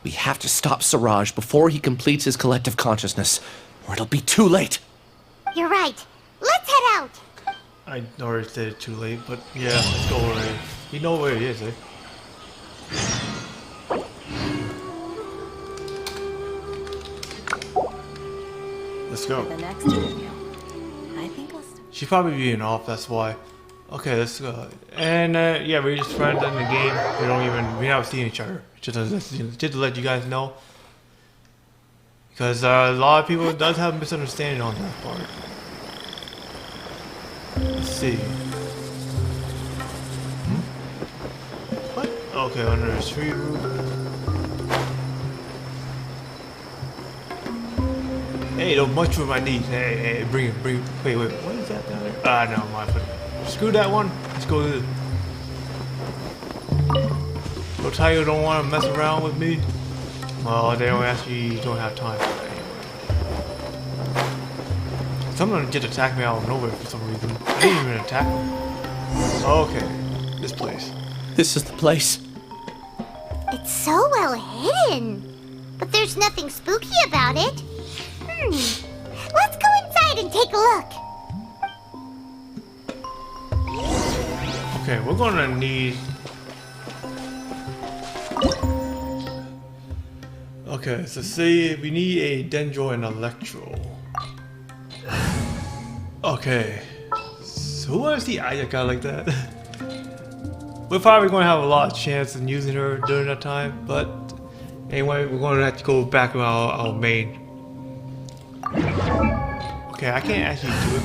We have to stop Siraj before he completes his collective consciousness, or it'll be too late. You're right. Let's head out. I already said it too late, but yeah, let's go already. You know where it is, eh? Let's go. The next interview. I think I'll She's probably being off, that's why. Okay, let's go. And yeah, we're just friends in the game. We haven't seen each other. Just to let you guys know. Because a lot of people does have a misunderstanding on that part. Let's see. What? Okay, under the street roof. Hey, don't munch with my knees. Hey, bring it. Wait, what is that down there? Ah, no, my foot. Screw that one. Let's go to this. Go tell you don't want to mess around with me. Well, they don't actually don't have time for that anyway. Someone just attacked me out of nowhere for some reason. I didn't even attack them. Okay, this place. This is the place. It's so well hidden. But there's nothing spooky about it. Let's go inside and take a look. Okay, we're gonna need... Okay, so say we need a Dendro and Electro. Okay. So who wants the Ayaka like that? We're probably gonna have a lot of chance in using her during that time, but anyway, we're gonna have to go back to our main. Okay, I can't actually do it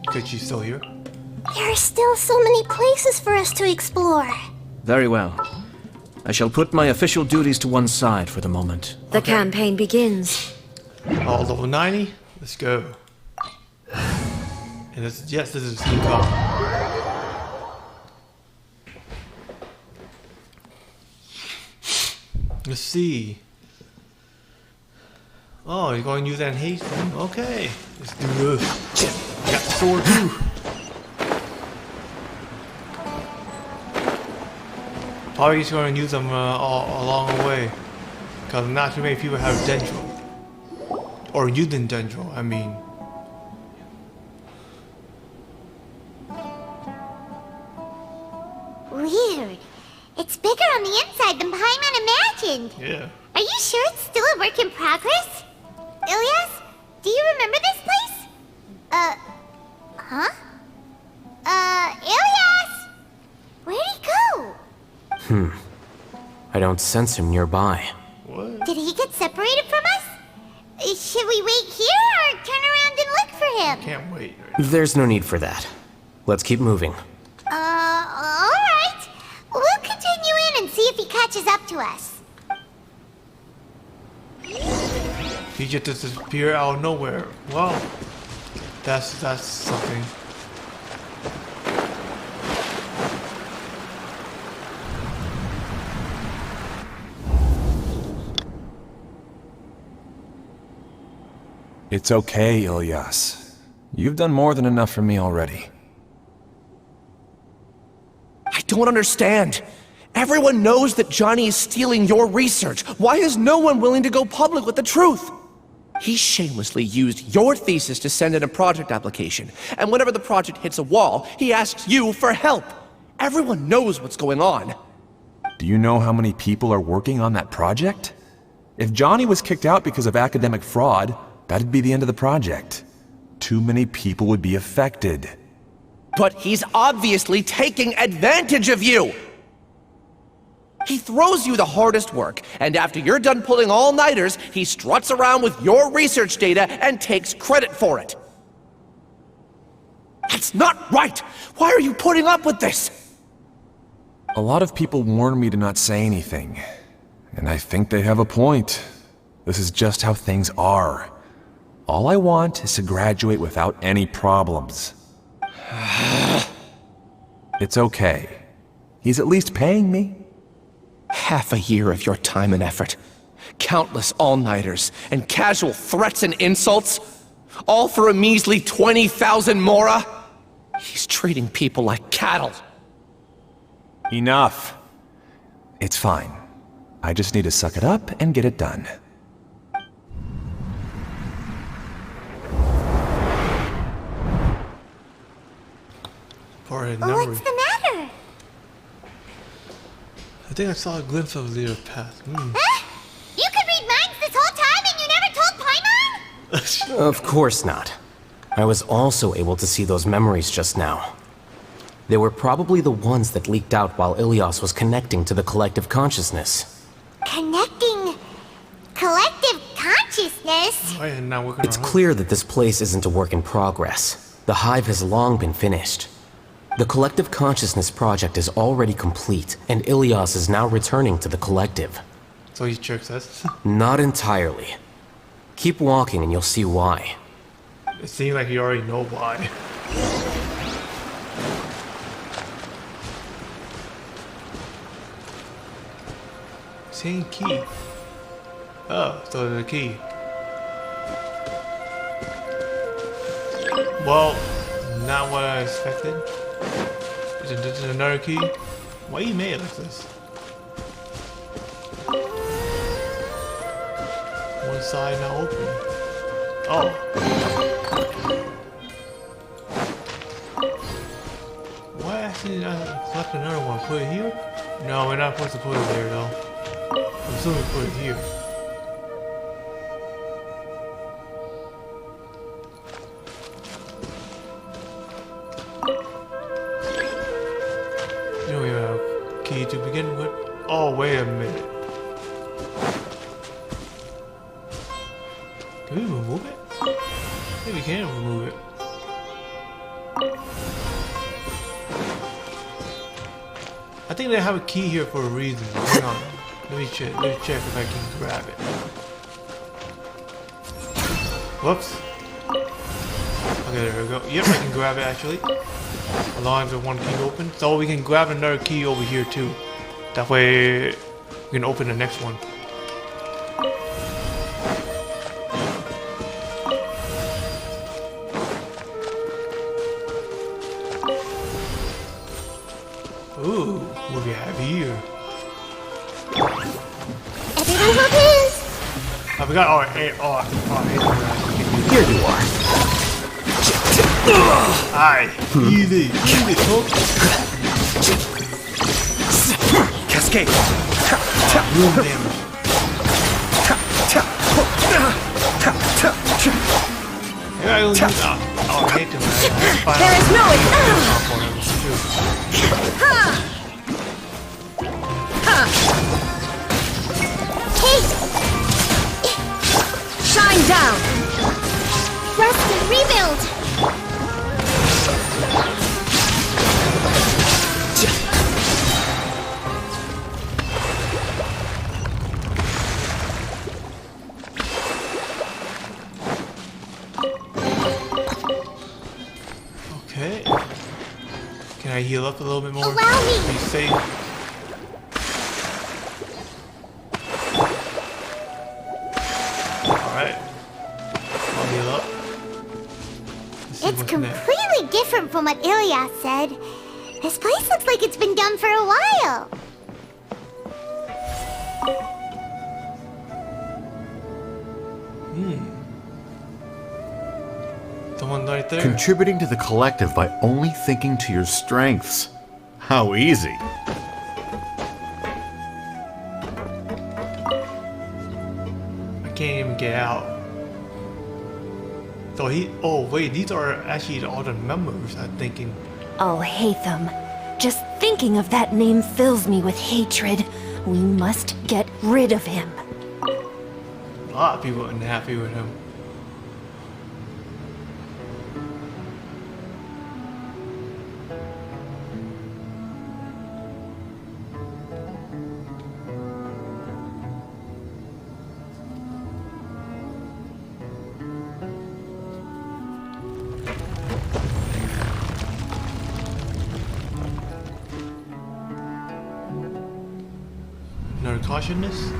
because she's still here. There are still so many places for us to explore. Very well. I shall put my official duties to one side for the moment. The campaign begins. Oh, level 90? Let's go. And yes, this is Team Cop. Let's see. Oh, you're going to use that Alhaitham? Okay. Let's do this. I got the sword too. Probably just going to use them all along the way. Because not too many people have Dendro. Or using Dendro, I mean. Weird. It's bigger on the inside than Paimon imagined. Yeah. Are you sure it's still a work in progress? Ilyas, do you remember this place? Huh? Ilyas! Where'd he go? I don't sense him nearby. What? Did he get separated from us? Should we wait here or turn around and look for him? Can't wait. There's no need for that. Let's keep moving. Alright. We'll continue in and see if he catches up to us. He just disappeared out of nowhere. Well, that's something. It's okay, Ilyas. You've done more than enough for me already. I don't understand. Everyone knows that Johnny is stealing your research. Why is no one willing to go public with the truth? He shamelessly used your thesis to send in a project application, and whenever the project hits a wall, he asks you for help. Everyone knows what's going on. Do you know how many people are working on that project? If Johnny was kicked out because of academic fraud, that'd be the end of the project. Too many people would be affected. But he's obviously taking advantage of you! He throws you the hardest work, and after you're done pulling all-nighters, he struts around with your research data and takes credit for it. That's not right! Why are you putting up with this? A lot of people warn me to not say anything, and I think they have a point. This is just how things are. All I want is to graduate without any problems. It's okay. He's at least paying me. Half a year of your time and effort. Countless all-nighters and casual threats and insults. All for a measly 20,000 mora? He's treating people like cattle. Enough. It's fine. I just need to suck it up and get it done. What's the matter? I think I saw a glimpse of their path. Huh? You could read minds this whole time and you never told Paimon? Of course not. I was also able to see those memories just now. They were probably the ones that leaked out while Ilyas was connecting to the collective consciousness. Connecting collective consciousness? It's clear that this place isn't a work in progress. The hive has long been finished. The collective consciousness project is already complete, and Ilyas is now returning to the collective. So he tricks us? Not entirely. Keep walking and you'll see why. It seems like you already know why. Same key. Oh, so the key. Well, not what I expected. Is it another key? Why you made it like this? One side now open. Oh. Why actually not select another one? Put it here? No, we're not supposed to put it there though. I'm assuming put it here. You don't even have a key to begin with. Oh, wait a minute. Can we remove it? Maybe we can remove it. I think they have a key here for a reason. Hang on. Let me check if I can grab it. Whoops. Okay, there we go. Yep, I can grab it actually. As long as there's one key open. So we can grab another key over here too. That way we can open the next one. Ooh, what do we have here? We got our Here you are. Aye. Easy. Easy, folks. Cascade. Room damage. Yeah, I only use Alhaitham. There is no Shine down! Rest and rebuild! Okay. Can I heal up a little bit more? Allow me. Be safe. Alright. I'll heal up. Let's see It's what's completely different from what Ilyas said. This place looks like it's been done for a while. The one right there. Contributing to the collective by only thinking to your strengths. How easy. I can't even get out. So oh wait, these are actually all the members, I'm thinking. Alhaitham. Just thinking of that name fills me with hatred. We must get rid of him. A lot of people aren't happy with him. Another cautiousness?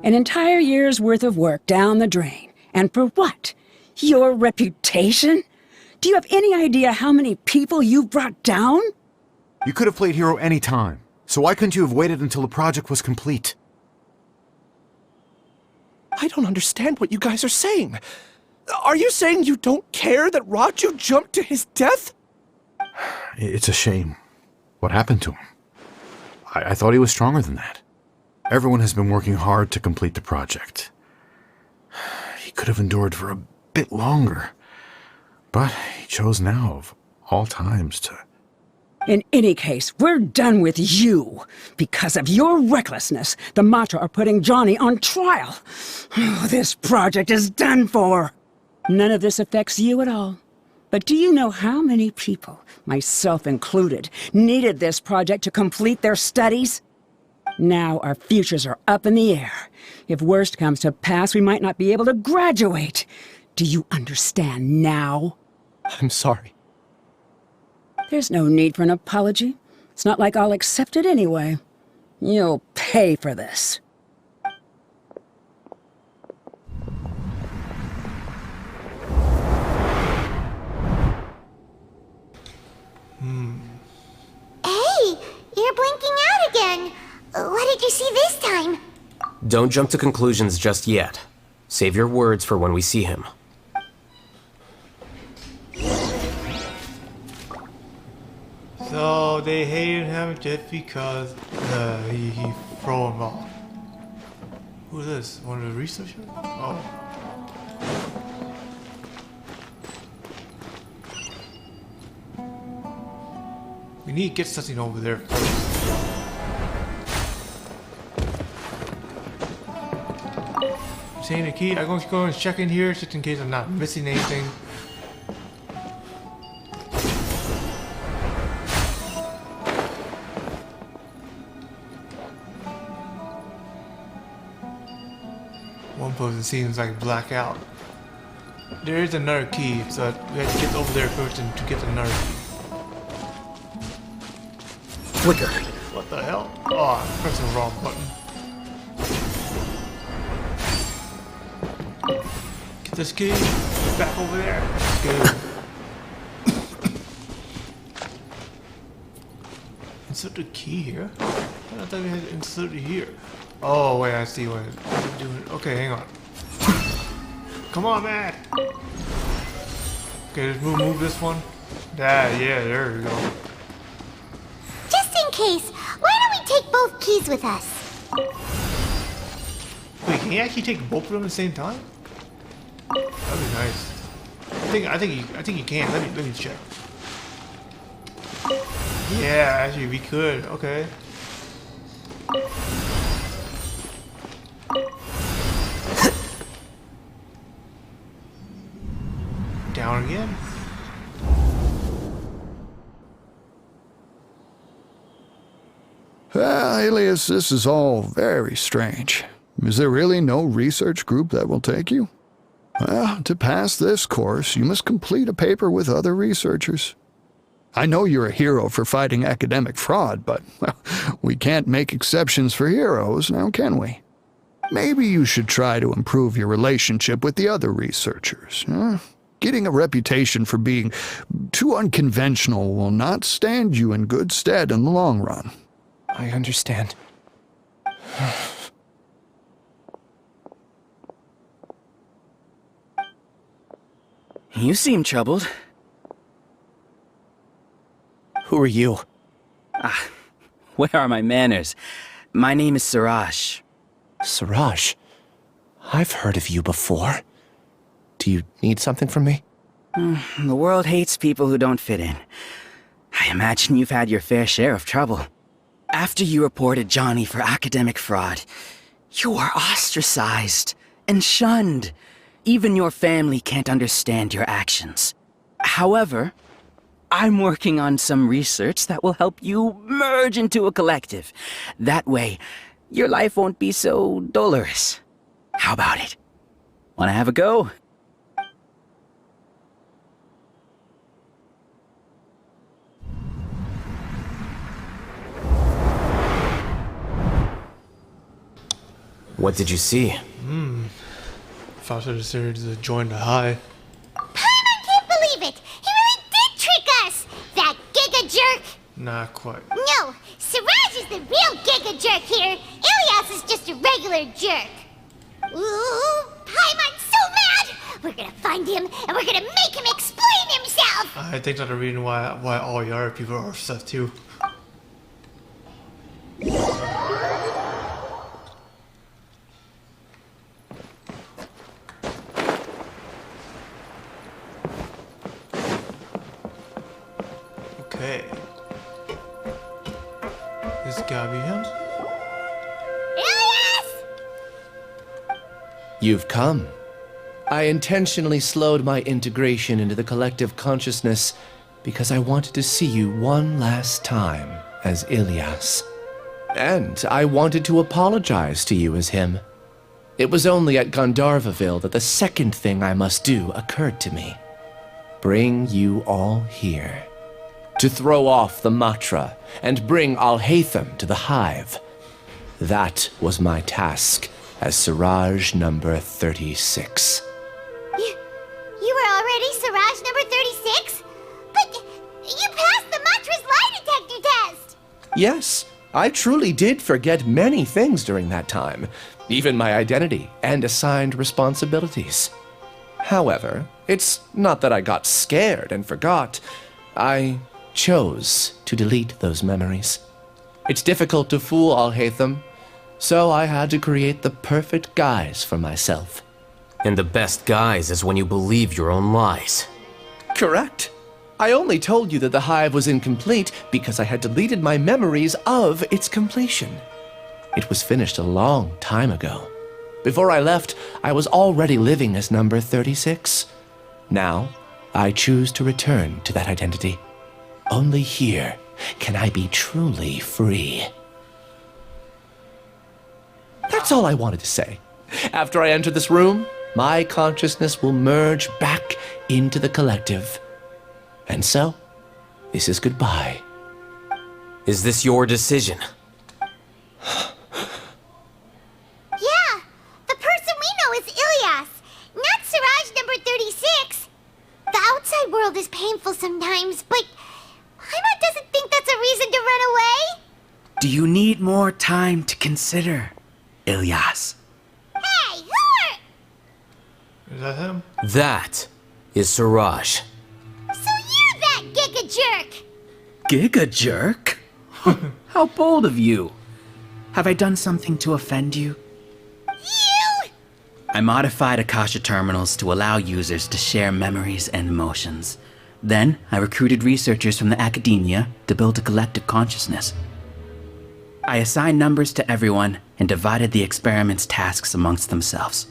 An entire year's worth of work down the drain. And for what? Your reputation? Do you have any idea how many people you've brought down? You could have played hero any time. So why couldn't you have waited until the project was complete? I don't understand what you guys are saying. Are you saying you don't care that Raju jumped to his death? It's a shame. What happened to him? I thought he was stronger than that. Everyone has been working hard to complete the project. He could have endured for a bit longer. But he chose now, of all times, to... In any case, we're done with you. Because of your recklessness, the Matra are putting Johnny on trial. This project is done for. None of this affects you at all. But do you know how many people, myself included, needed this project to complete their studies? Now our futures are up in the air. If worst comes to pass, we might not be able to graduate. Do you understand now? I'm sorry. There's no need for an apology. It's not like I'll accept it anyway. You'll pay for this. Hey, you're blinking out again. What did you see this time? Don't jump to conclusions just yet. Save your words for when we see him. So they hated him just because he threw him off. Who is this? One of the researchers? Oh. We need to get something over there first. Saying the key, I'm going to go and check in here just in case I'm not missing anything. One person seems like blackout. There is another key, so we have to get over there first and to get another key. Flicker. What the hell? Oh, I pressed the wrong button. Get this key back over there. Good. Insert the key here. I thought we had to insert it here. Oh, wait, I see what I'm doing. Okay, hang on. Come on, man. Okay, just move this one. Yeah, there we go. Just in case, why don't we take both keys with us? Wait, can you actually take both of them at the same time? That'd be nice. I think you can. Let me check. Yeah, actually we could. Okay. Down again. Alias, this is all very strange. Is there really no research group that will take you? Well, to pass this course, you must complete a paper with other researchers. I know you're a hero for fighting academic fraud, but well, we can't make exceptions for heroes, now can we? Maybe you should try to improve your relationship with the other researchers. Getting a reputation for being too unconventional will not stand you in good stead in the long run. I understand. You seem troubled. Who are you? Where are my manners? My name is Siraj. Siraj? I've heard of you before. Do you need something from me? The world hates people who don't fit in. I imagine you've had your fair share of trouble. After you reported Johnny for academic fraud, you were ostracized and shunned. Even your family can't understand your actions. However, I'm working on some research that will help you merge into a collective. That way, your life won't be so dolorous. How about it? Wanna have a go? What did you see? If I should have decided to join the hive. I can't believe it! He really did trick us! That giga jerk! Not quite. No, Siraj is the real giga jerk here. Ilias is just a regular jerk. Ooh, Paimon's so mad! We're gonna find him and we're gonna make him explain himself! I think that's the reason why all Yara people are upset too. Okay. This gotta be him. Ilias! You've come. I intentionally slowed my integration into the collective consciousness because I wanted to see you one last time as Ilias. And I wanted to apologize to you as him. It was only at Gandharvaville that the second thing I must do occurred to me. Bring you all here. To throw off the Matra and bring Alhaitham to the hive. That was my task as Siraj number 36. You were already Siraj number 36? But you passed the Matra's lie detector test! Yes, I truly did forget many things during that time, even my identity and assigned responsibilities. However, it's not that I got scared and forgot. I chose to delete those memories. It's difficult to fool Alhaitham, so I had to create the perfect guise for myself. And the best guise is when you believe your own lies. Correct. I only told you that the hive was incomplete because I had deleted my memories of its completion. It was finished a long time ago. Before I left, I was already living as number 36. Now, I choose to return to that identity. Only here can I be truly free. That's all I wanted to say. After I enter this room, my consciousness will merge back into the collective. And so, this is goodbye. Is this your decision? Yeah, the person we know is Ilias, not Siraj number 36. The outside world is painful sometimes, but Paimon doesn't think that's a reason to run away. Do you need more time to consider, Ilyas? Hey, who are... Is that him? That is Siraj. So you're that giga jerk! Giga jerk? How bold of you. Have I done something to offend you? You! I modified Akasha terminals to allow users to share memories and emotions. Then, I recruited researchers from the academia to build a collective consciousness. I assigned numbers to everyone and divided the experiment's tasks amongst themselves.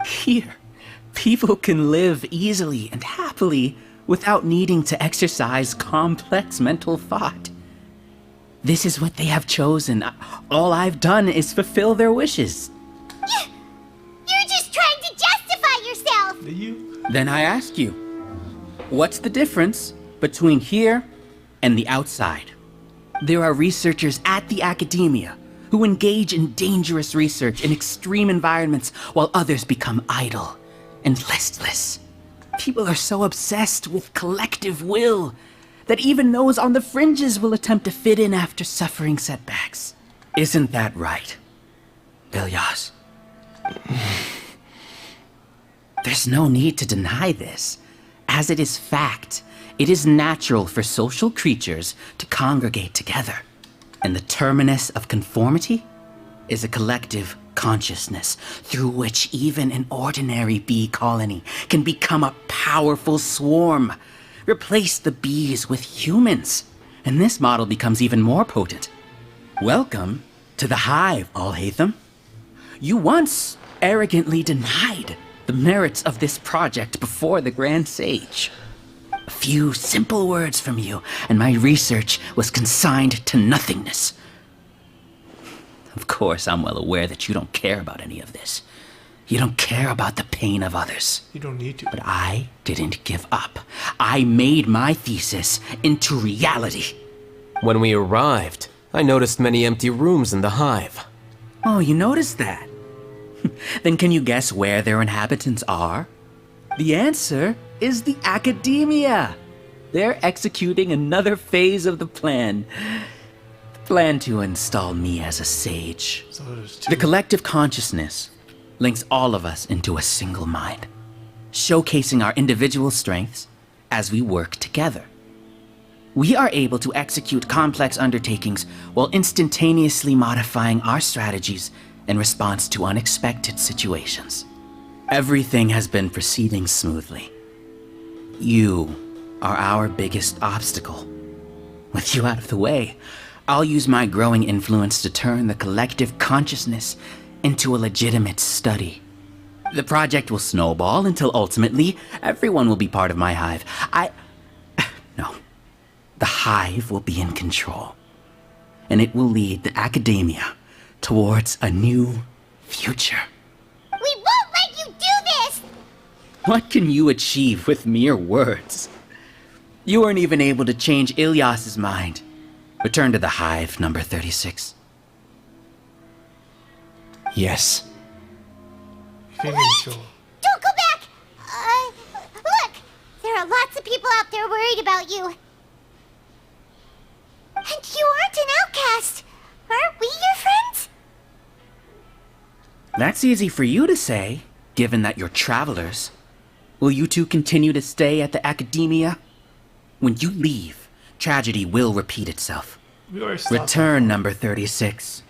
Here, people can live easily and happily without needing to exercise complex mental thought. This is what they have chosen. All I've done is fulfill their wishes. You're just trying to justify yourself! Then I ask you, what's the difference between here and the outside? There are researchers at the academia who engage in dangerous research in extreme environments while others become idle and listless. People are so obsessed with collective will that even those on the fringes will attempt to fit in after suffering setbacks. Isn't that right, Ilyas? There's no need to deny this. As it is fact, it is natural for social creatures to congregate together. And the terminus of conformity is a collective consciousness through which even an ordinary bee colony can become a powerful swarm. Replace the bees with humans, and this model becomes even more potent. Welcome to the hive, Alhaitham. You once arrogantly denied the merits of this project before the Grand Sage. A few simple words from you, and my research was consigned to nothingness. Of course, I'm well aware that you don't care about any of this. You don't care about the pain of others. You don't need to. But I didn't give up. I made my thesis into reality. When we arrived, I noticed many empty rooms in the hive. Oh, you noticed that? Then can you guess where their inhabitants are? The answer is the academia. They're executing another phase of the plan. The plan to install me as a sage. So there's two. The collective consciousness links all of us into a single mind, showcasing our individual strengths as we work together. We are able to execute complex undertakings while instantaneously modifying our strategies in response to unexpected situations. Everything has been proceeding smoothly. You are our biggest obstacle. With you out of the way, I'll use my growing influence to turn the collective consciousness into a legitimate study. The project will snowball until ultimately everyone will be part of my hive. No. The hive will be in control. And it will lead the academia towards a new future. We won't let you do this! What can you achieve with mere words? You weren't even able to change Ilyas's mind. Return to the hive, number 36. Yes. Finish. Don't go back! Look! There are lots of people out there worried about you. And you aren't an outcast. Aren't we your friends? That's easy for you to say, given that you're travelers. Will you two continue to stay at the academia? When you leave, tragedy will repeat itself. Return, number 36.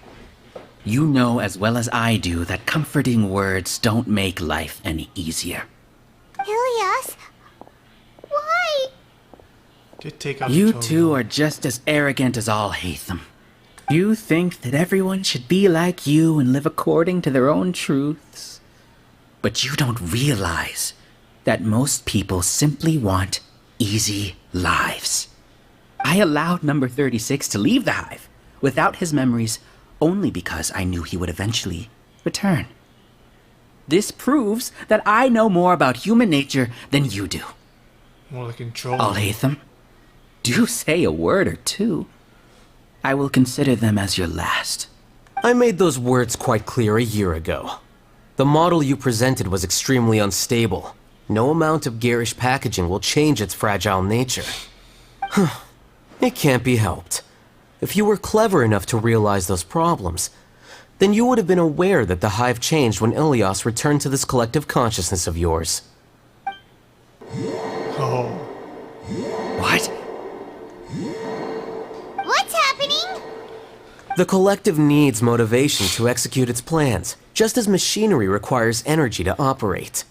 You know as well as I do that comforting words don't make life any easier. Ilyas? Why? Just take out You the two are just as arrogant as Alhaitham. You think that everyone should be like you and live according to their own truths. But you don't realize that most people simply want easy lives. I allowed number 36 to leave the hive without his memories only because I knew he would eventually return. This proves that I know more about human nature than you do. More like control. Alhaitham, do say a word or two. I will consider them as your last. I made those words quite clear a year ago. The model you presented was extremely unstable. No amount of garish packaging will change its fragile nature. It can't be helped. If you were clever enough to realize those problems, then you would have been aware that the Hive changed when Ilias returned to this collective consciousness of yours. Oh. What? What's happening? The collective needs motivation to execute its plans, just as machinery requires energy to operate.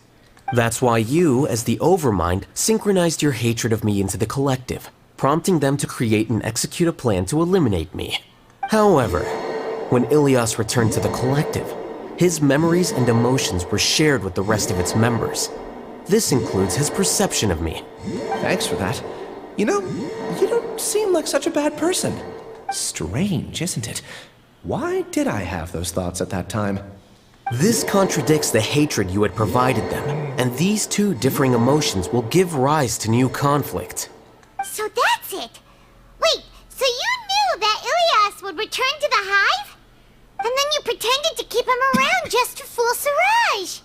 That's why you, as the Overmind, synchronized your hatred of me into the collective, prompting them to create and execute a plan to eliminate me. However, when Ilias returned to the collective, his memories and emotions were shared with the rest of its members. This includes his perception of me. Thanks for that. You know, you don't seem like such a bad person. Strange, isn't it? Why did I have those thoughts at that time? This contradicts the hatred you had provided them, and these two differing emotions will give rise to new conflict. So that's it. Wait, so you knew that Ilias would return to the Hive? And then you pretended to keep him around just to fool Siraj.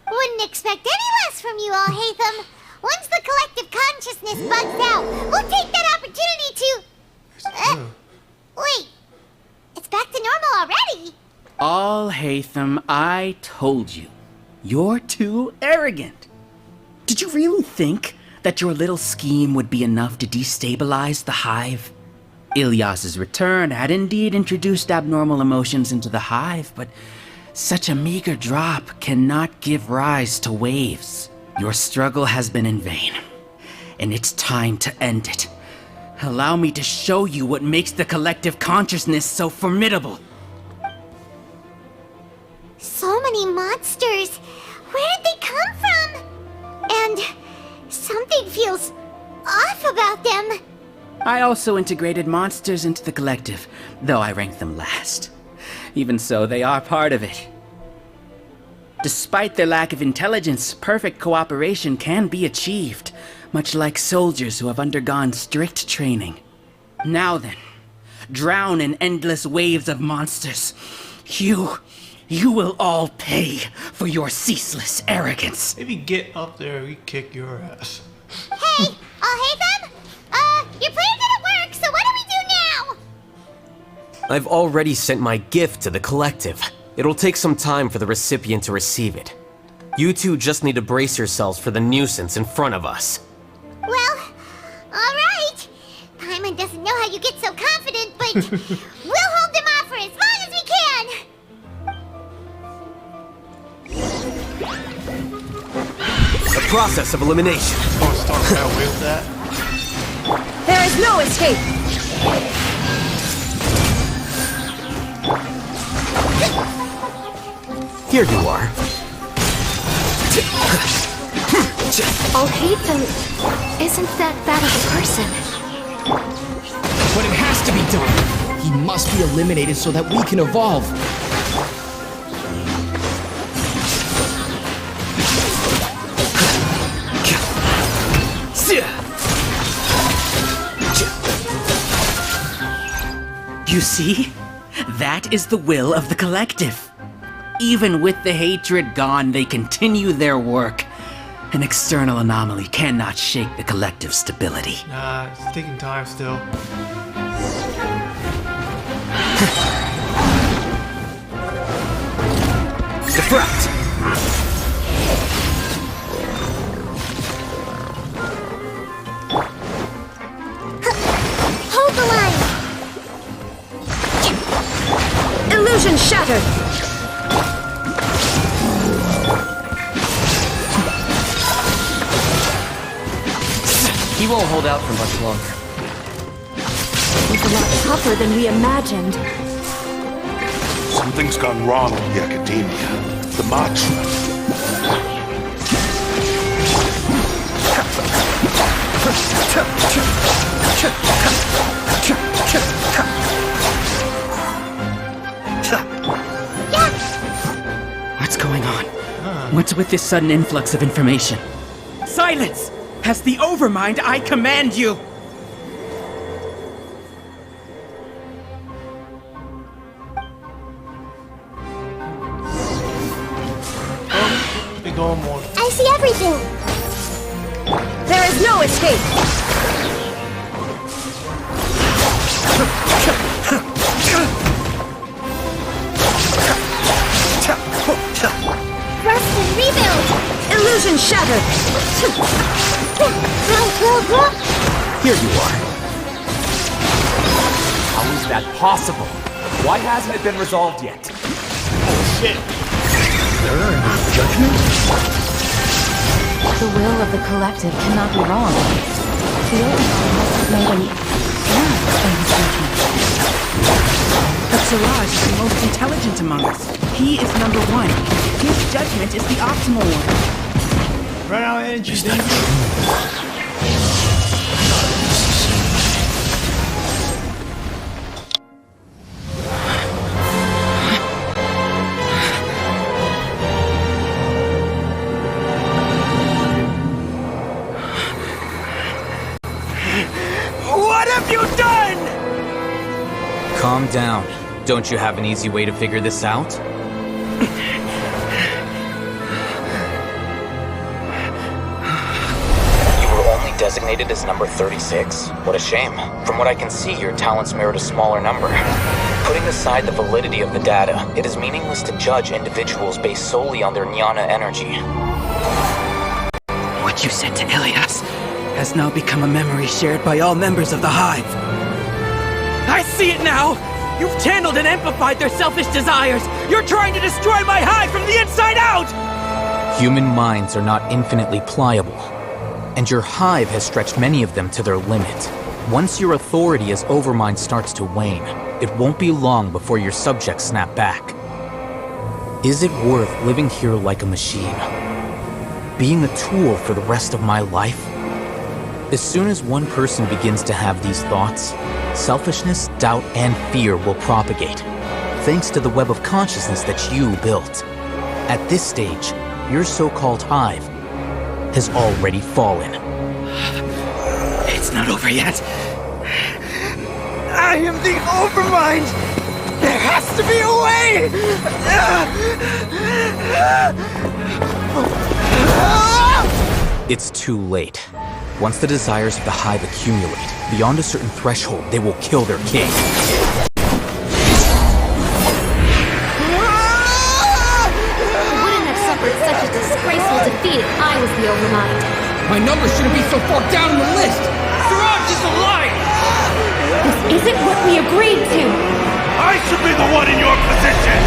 Wouldn't expect any less from you, Alhaitham. Once the collective consciousness bugs out, we'll take that opportunity to... wait. It's back to normal already. Alhaitham, I told you. You're too arrogant. Did you really think that your little scheme would be enough to destabilize the Hive? Ilias's return had indeed introduced abnormal emotions into the Hive, but such a meager drop cannot give rise to waves. Your struggle has been in vain, and it's time to end it. Allow me to show you what makes the collective consciousness so formidable. So many monsters. Where did they come from? And something feels off about them. I also integrated monsters into the collective, though I ranked them last. Even so, they are part of it. Despite their lack of intelligence, perfect cooperation can be achieved, much like soldiers who have undergone strict training. Now then, drown in endless waves of monsters. You will all pay for your ceaseless arrogance. Maybe get up there, we kick your ass. Hey, Alhaitham? Your plan didn't work, so what do we do now? I've already sent my gift to the collective. It'll take some time for the recipient to receive it. You two just need to brace yourselves for the nuisance in front of us. Well, alright. Paimon doesn't know how you get so confident, but we'll hold them off for as long as we can. The process of elimination. Don't start out with that. There is no escape! Here you are. Alhaitham isn't that bad of a person. But it has to be done. He must be eliminated so that we can evolve. You see? That is the will of the collective. Even with the hatred gone, they continue their work. An external anomaly cannot shake the collective's stability. Nah, it's taking time still. Deflect! Hold the line! Illusion shattered! He won't hold out for much longer. It's a lot tougher than we imagined. Something's gone wrong in the academia. The mantra. What's going on? What's with this sudden influx of information? Silence! As the Overmind, I command you! Big old one. I see everything. There is no escape! illusion shattered! Here you are. How is that possible? Why hasn't it been resolved yet? Oh shit. The will of the collective cannot be wrong. The Overlord must have made an error in his judgment. But Siraj is the most intelligent among us. He is number one. His judgment is the optimal one. Run out of energy, David. What have you done? Calm down. Don't you have an easy way to figure this out? You were only designated as number 36? What a shame. From what I can see, your talents merit a smaller number. Putting aside the validity of the data, it is meaningless to judge individuals based solely on their jnana energy. What you said to Ilias has now become a memory shared by all members of the Hive. I see it now! You've channeled and amplified their selfish desires! You're trying to destroy my Hive from the inside out! Human minds are not infinitely pliable, and your Hive has stretched many of them to their limit. Once your authority as Overmind starts to wane, it won't be long before your subjects snap back. Is it worth living here like a machine? Being a tool for the rest of my life? As soon as one person begins to have these thoughts, selfishness, doubt, and fear will propagate, thanks to the web of consciousness that you built. At this stage, your so-called Hive has already fallen. It's not over yet. I am the Overmind! There has to be a way! It's too late. Once the desires of the Hive accumulate, beyond a certain threshold, they will kill their king. I wouldn't have suffered such a disgraceful defeat if I was the Overmind. My number shouldn't be so far down the list! Siraj is alive! This isn't what we agreed to! I should be the one in your position!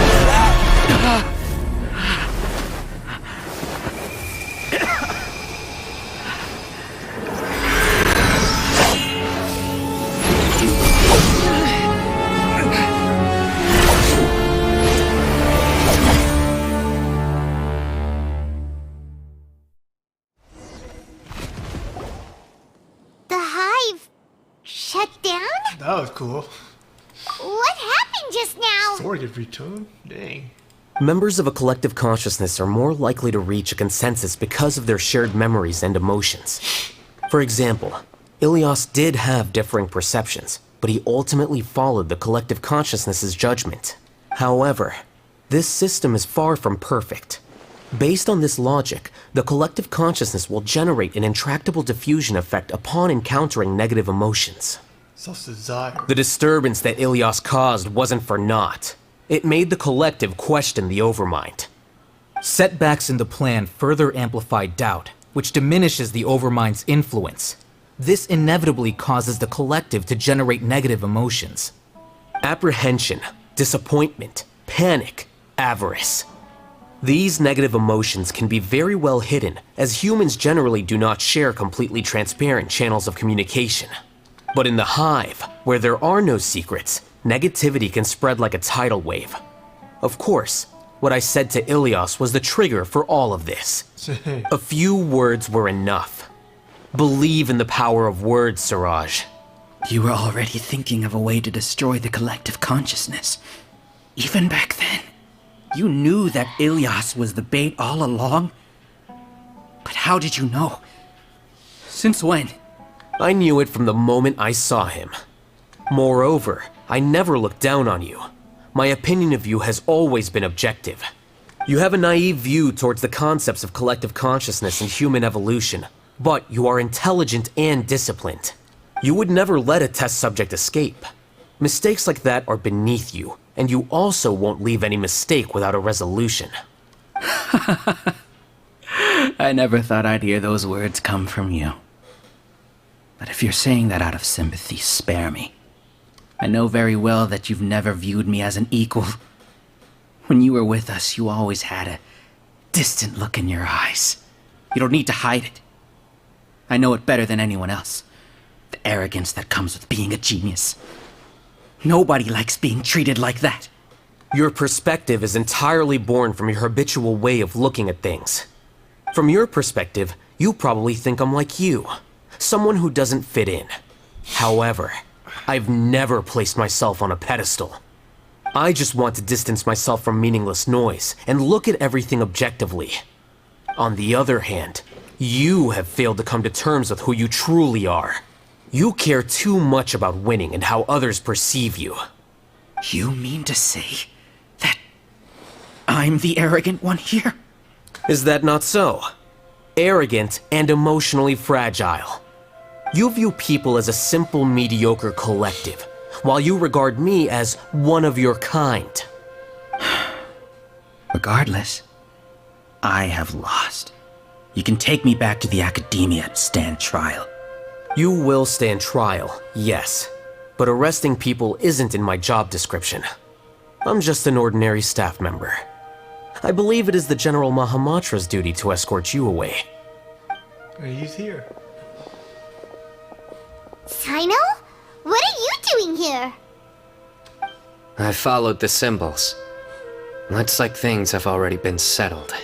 The Hive shut down? That was cool. What happened just now? Sword gets returned? Dang. Members of a collective consciousness are more likely to reach a consensus because of their shared memories and emotions. For example, Ilias did have differing perceptions, but he ultimately followed the collective consciousness's judgment. However, this system is far from perfect. Based on this logic, the collective consciousness will generate an intractable diffusion effect upon encountering negative emotions. Self-desire. The disturbance that Ilias caused wasn't for naught. It made the collective question the Overmind. Setbacks in the plan further amplify doubt, which diminishes the Overmind's influence. This inevitably causes the collective to generate negative emotions. Apprehension, disappointment, panic, avarice. These negative emotions can be very well hidden, as humans generally do not share completely transparent channels of communication. But in the Hive, where there are no secrets, negativity can spread like a tidal wave. Of course, what I said to Ilias was the trigger for all of this. A few words were enough. Believe in the power of words, Siraj. You were already thinking of a way to destroy the collective consciousness. Even back then, you knew that Ilias was the bait all along? But how did you know? Since when? I knew it from the moment I saw him. Moreover, I never looked down on you. My opinion of you has always been objective. You have a naive view towards the concepts of collective consciousness and human evolution, but you are intelligent and disciplined. You would never let a test subject escape. Mistakes like that are beneath you, and you also won't leave any mistake without a resolution. I never thought I'd hear those words come from you. But if you're saying that out of sympathy, spare me. I know very well that you've never viewed me as an equal. When you were with us, you always had a distant look in your eyes. You don't need to hide it. I know it better than anyone else. The arrogance that comes with being a genius. Nobody likes being treated like that. Your perspective is entirely born from your habitual way of looking at things. From your perspective, you probably think I'm like you, someone who doesn't fit in. However, I've never placed myself on a pedestal. I just want to distance myself from meaningless noise and look at everything objectively. On the other hand, you have failed to come to terms with who you truly are. You care too much about winning and how others perceive you. You mean to say that I'm the arrogant one here? Is that not so? Arrogant and emotionally fragile. You view people as a simple, mediocre collective, while you regard me as one of your kind. Regardless, I have lost. You can take me back to the academia to stand trial. You will stand trial, yes. But arresting people isn't in my job description. I'm just an ordinary staff member. I believe it is the General Mahamatra's duty to escort you away. He's here. Sino? What are you doing here? I followed the symbols. Looks like things have already been settled.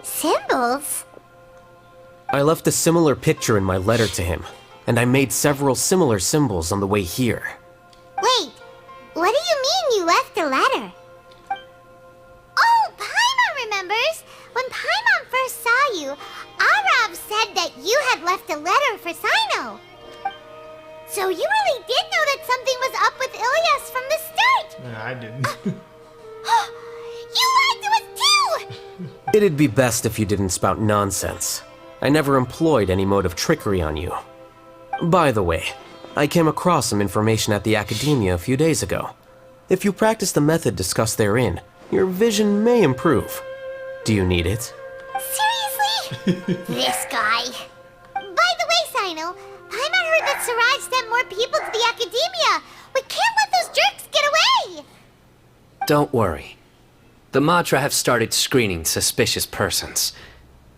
Symbols? I left a similar picture in my letter to him, and I made several similar symbols on the way here. Wait, what do you mean you left a letter? Oh, Paimon remembers! When Paimon first saw you, Arav said that you had left a letter for Sino. So you really did know that something was up with Ilyas from the start! No, I didn't. You lied to us too! It'd be best if you didn't spout nonsense. I never employed any mode of trickery on you. By the way, I came across some information at the Academia a few days ago. If you practice the method discussed therein, your vision may improve. Do you need it? Seriously? This guy. By the way, Sino, Paimon heard that Siraj sent more people to the Academia. We can't let those jerks get away! Don't worry. The Matra have started screening suspicious persons,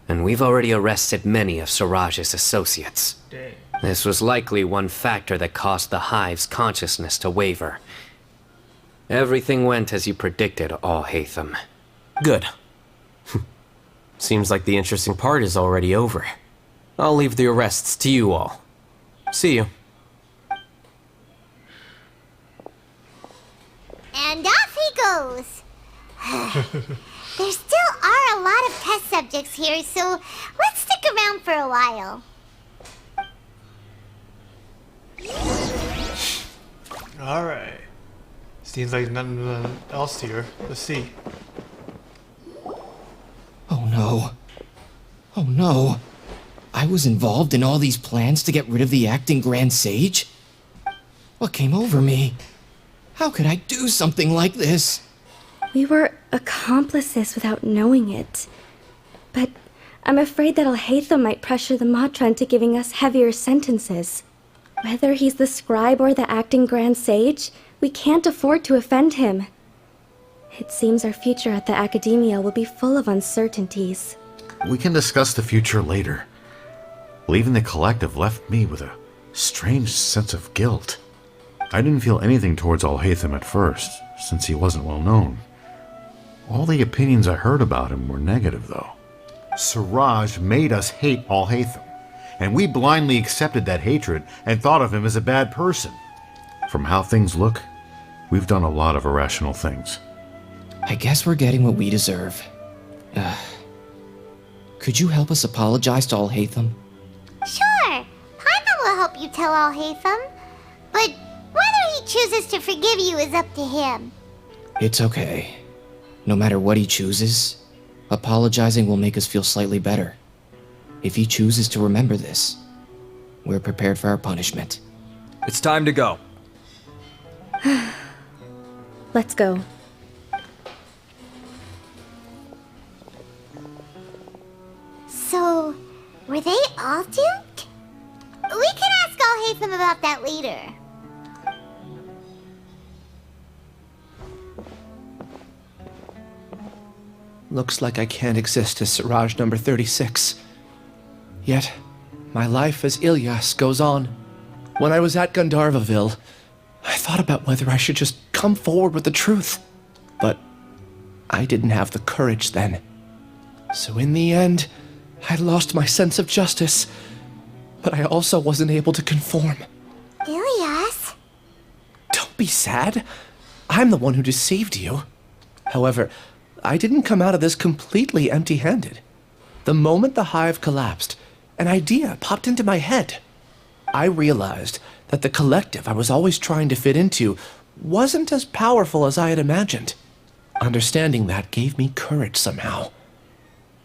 and we've already arrested many of Siraj's associates. Dang. This was likely one factor that caused the Hive's consciousness to waver. Everything went as you predicted, Alhaitham. Good. Seems like the interesting part is already over. I'll leave the arrests to you all. See you. And off he goes. There still are a lot of test subjects here, so let's stick around for a while. Alright. Seems like nothing else here. Let's see. Oh no. Oh no. I was involved in all these plans to get rid of the acting Grand Sage? What came over me? How could I do something like this? We were accomplices without knowing it. But I'm afraid that Alhaitham might pressure the Matra into giving us heavier sentences. Whether he's the scribe or the acting Grand Sage, we can't afford to offend him. It seems our future at the Academia will be full of uncertainties. We can discuss the future later. Leaving the collective left me with a strange sense of guilt. I didn't feel anything towards Alhaitham at first, since he wasn't well known. All the opinions I heard about him were negative, though. Siraj made us hate Alhaitham, and we blindly accepted that hatred and thought of him as a bad person. From how things look, we've done a lot of irrational things. I guess we're getting what we deserve. Could you help us apologize to Alhaitham? Sure, Paimon will help you tell Alhaitham. But whether he chooses to forgive you is up to him. It's okay. No matter what he chooses, apologizing will make us feel slightly better. If he chooses to remember this, we're prepared for our punishment. It's time to go. Let's go. So, were they all duped? We can ask Alhaitham about that later. Looks like I can't exist as Siraj number 36. Yet, my life as Ilyas goes on. When I was at Gandharvaville, I thought about whether I should just come forward with the truth. But I didn't have the courage then. So in the end, I lost my sense of justice. But I also wasn't able to conform. Ilyas? Don't be sad. I'm the one who deceived you. However, I didn't come out of this completely empty-handed. The moment the hive collapsed, an idea popped into my head. I realized that the collective I was always trying to fit into wasn't as powerful as I had imagined. Understanding that gave me courage somehow.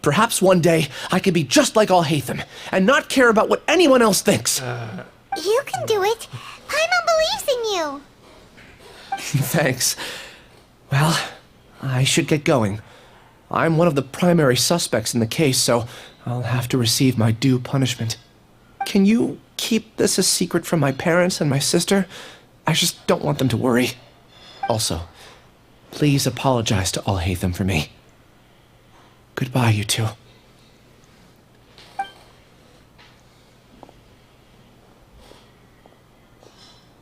Perhaps one day I could be just like Alhaitham and not care about what anyone else thinks. You can do it. Paimon believes in you. Thanks. Well, I should get going. I'm one of the primary suspects in the case, so I'll have to receive my due punishment. Can you keep this a secret from my parents and my sister? I just don't want them to worry. Also, please apologize to Alhaitham for me. Goodbye, you two.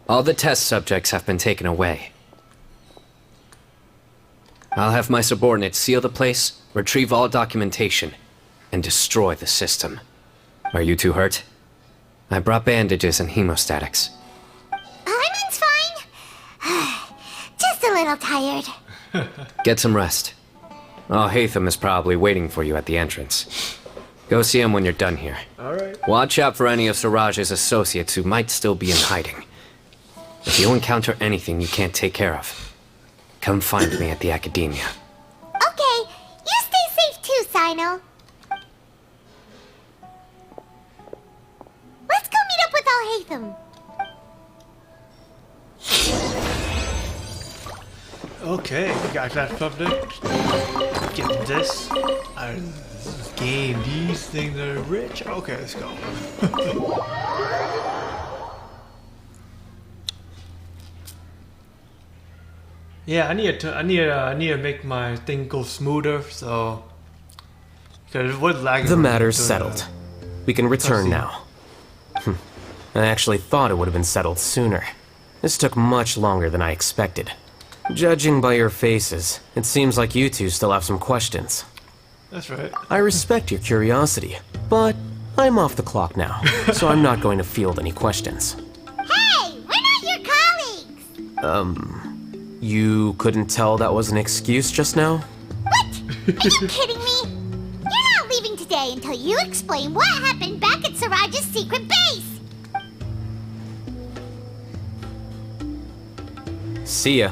All the test subjects have been taken away. I'll have my subordinates seal the place, retrieve all documentation, and destroy the system. Are you two hurt? I brought bandages and hemostatics. Paimon's fine. Just a little tired. Get some rest. Alhaitham is probably waiting for you at the entrance. Go see him when you're done here. Alright. Watch out for any of Siraj's associates who might still be in hiding. If you encounter anything you can't take care of, come find me at the Academia. Okay, you stay safe too, Sino. Let's go meet up with Alhaitham. Okay, got that subject. Get this. Game. These things are rich. Okay, let's go. Yeah, I need to make my thing go smoother. So, because it was lagging. The matter's settled. We can return now. I actually thought it would have been settled sooner. This took much longer than I expected. Judging by your faces, it seems like you two still have some questions. That's right. I respect your curiosity, but I'm off the clock now, so I'm not going to field any questions. Hey, we're not your colleagues. You couldn't tell that was an excuse just now? What? Are you kidding me? You're not leaving today until you explain what happened back at Siraj's secret base. See ya.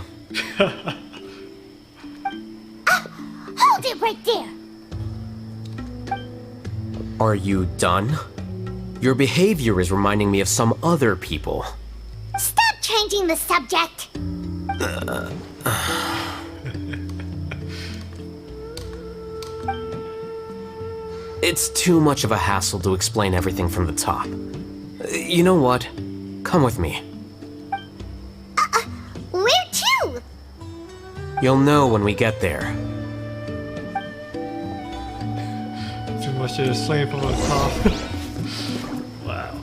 Hold it right there. Are you done? Your behavior is reminding me of some other people. Stop changing the subject. It's too much of a hassle to explain everything from the top. You know what? Come with me. Where to? You'll know when we get there. Too much to slam from the top. Wow.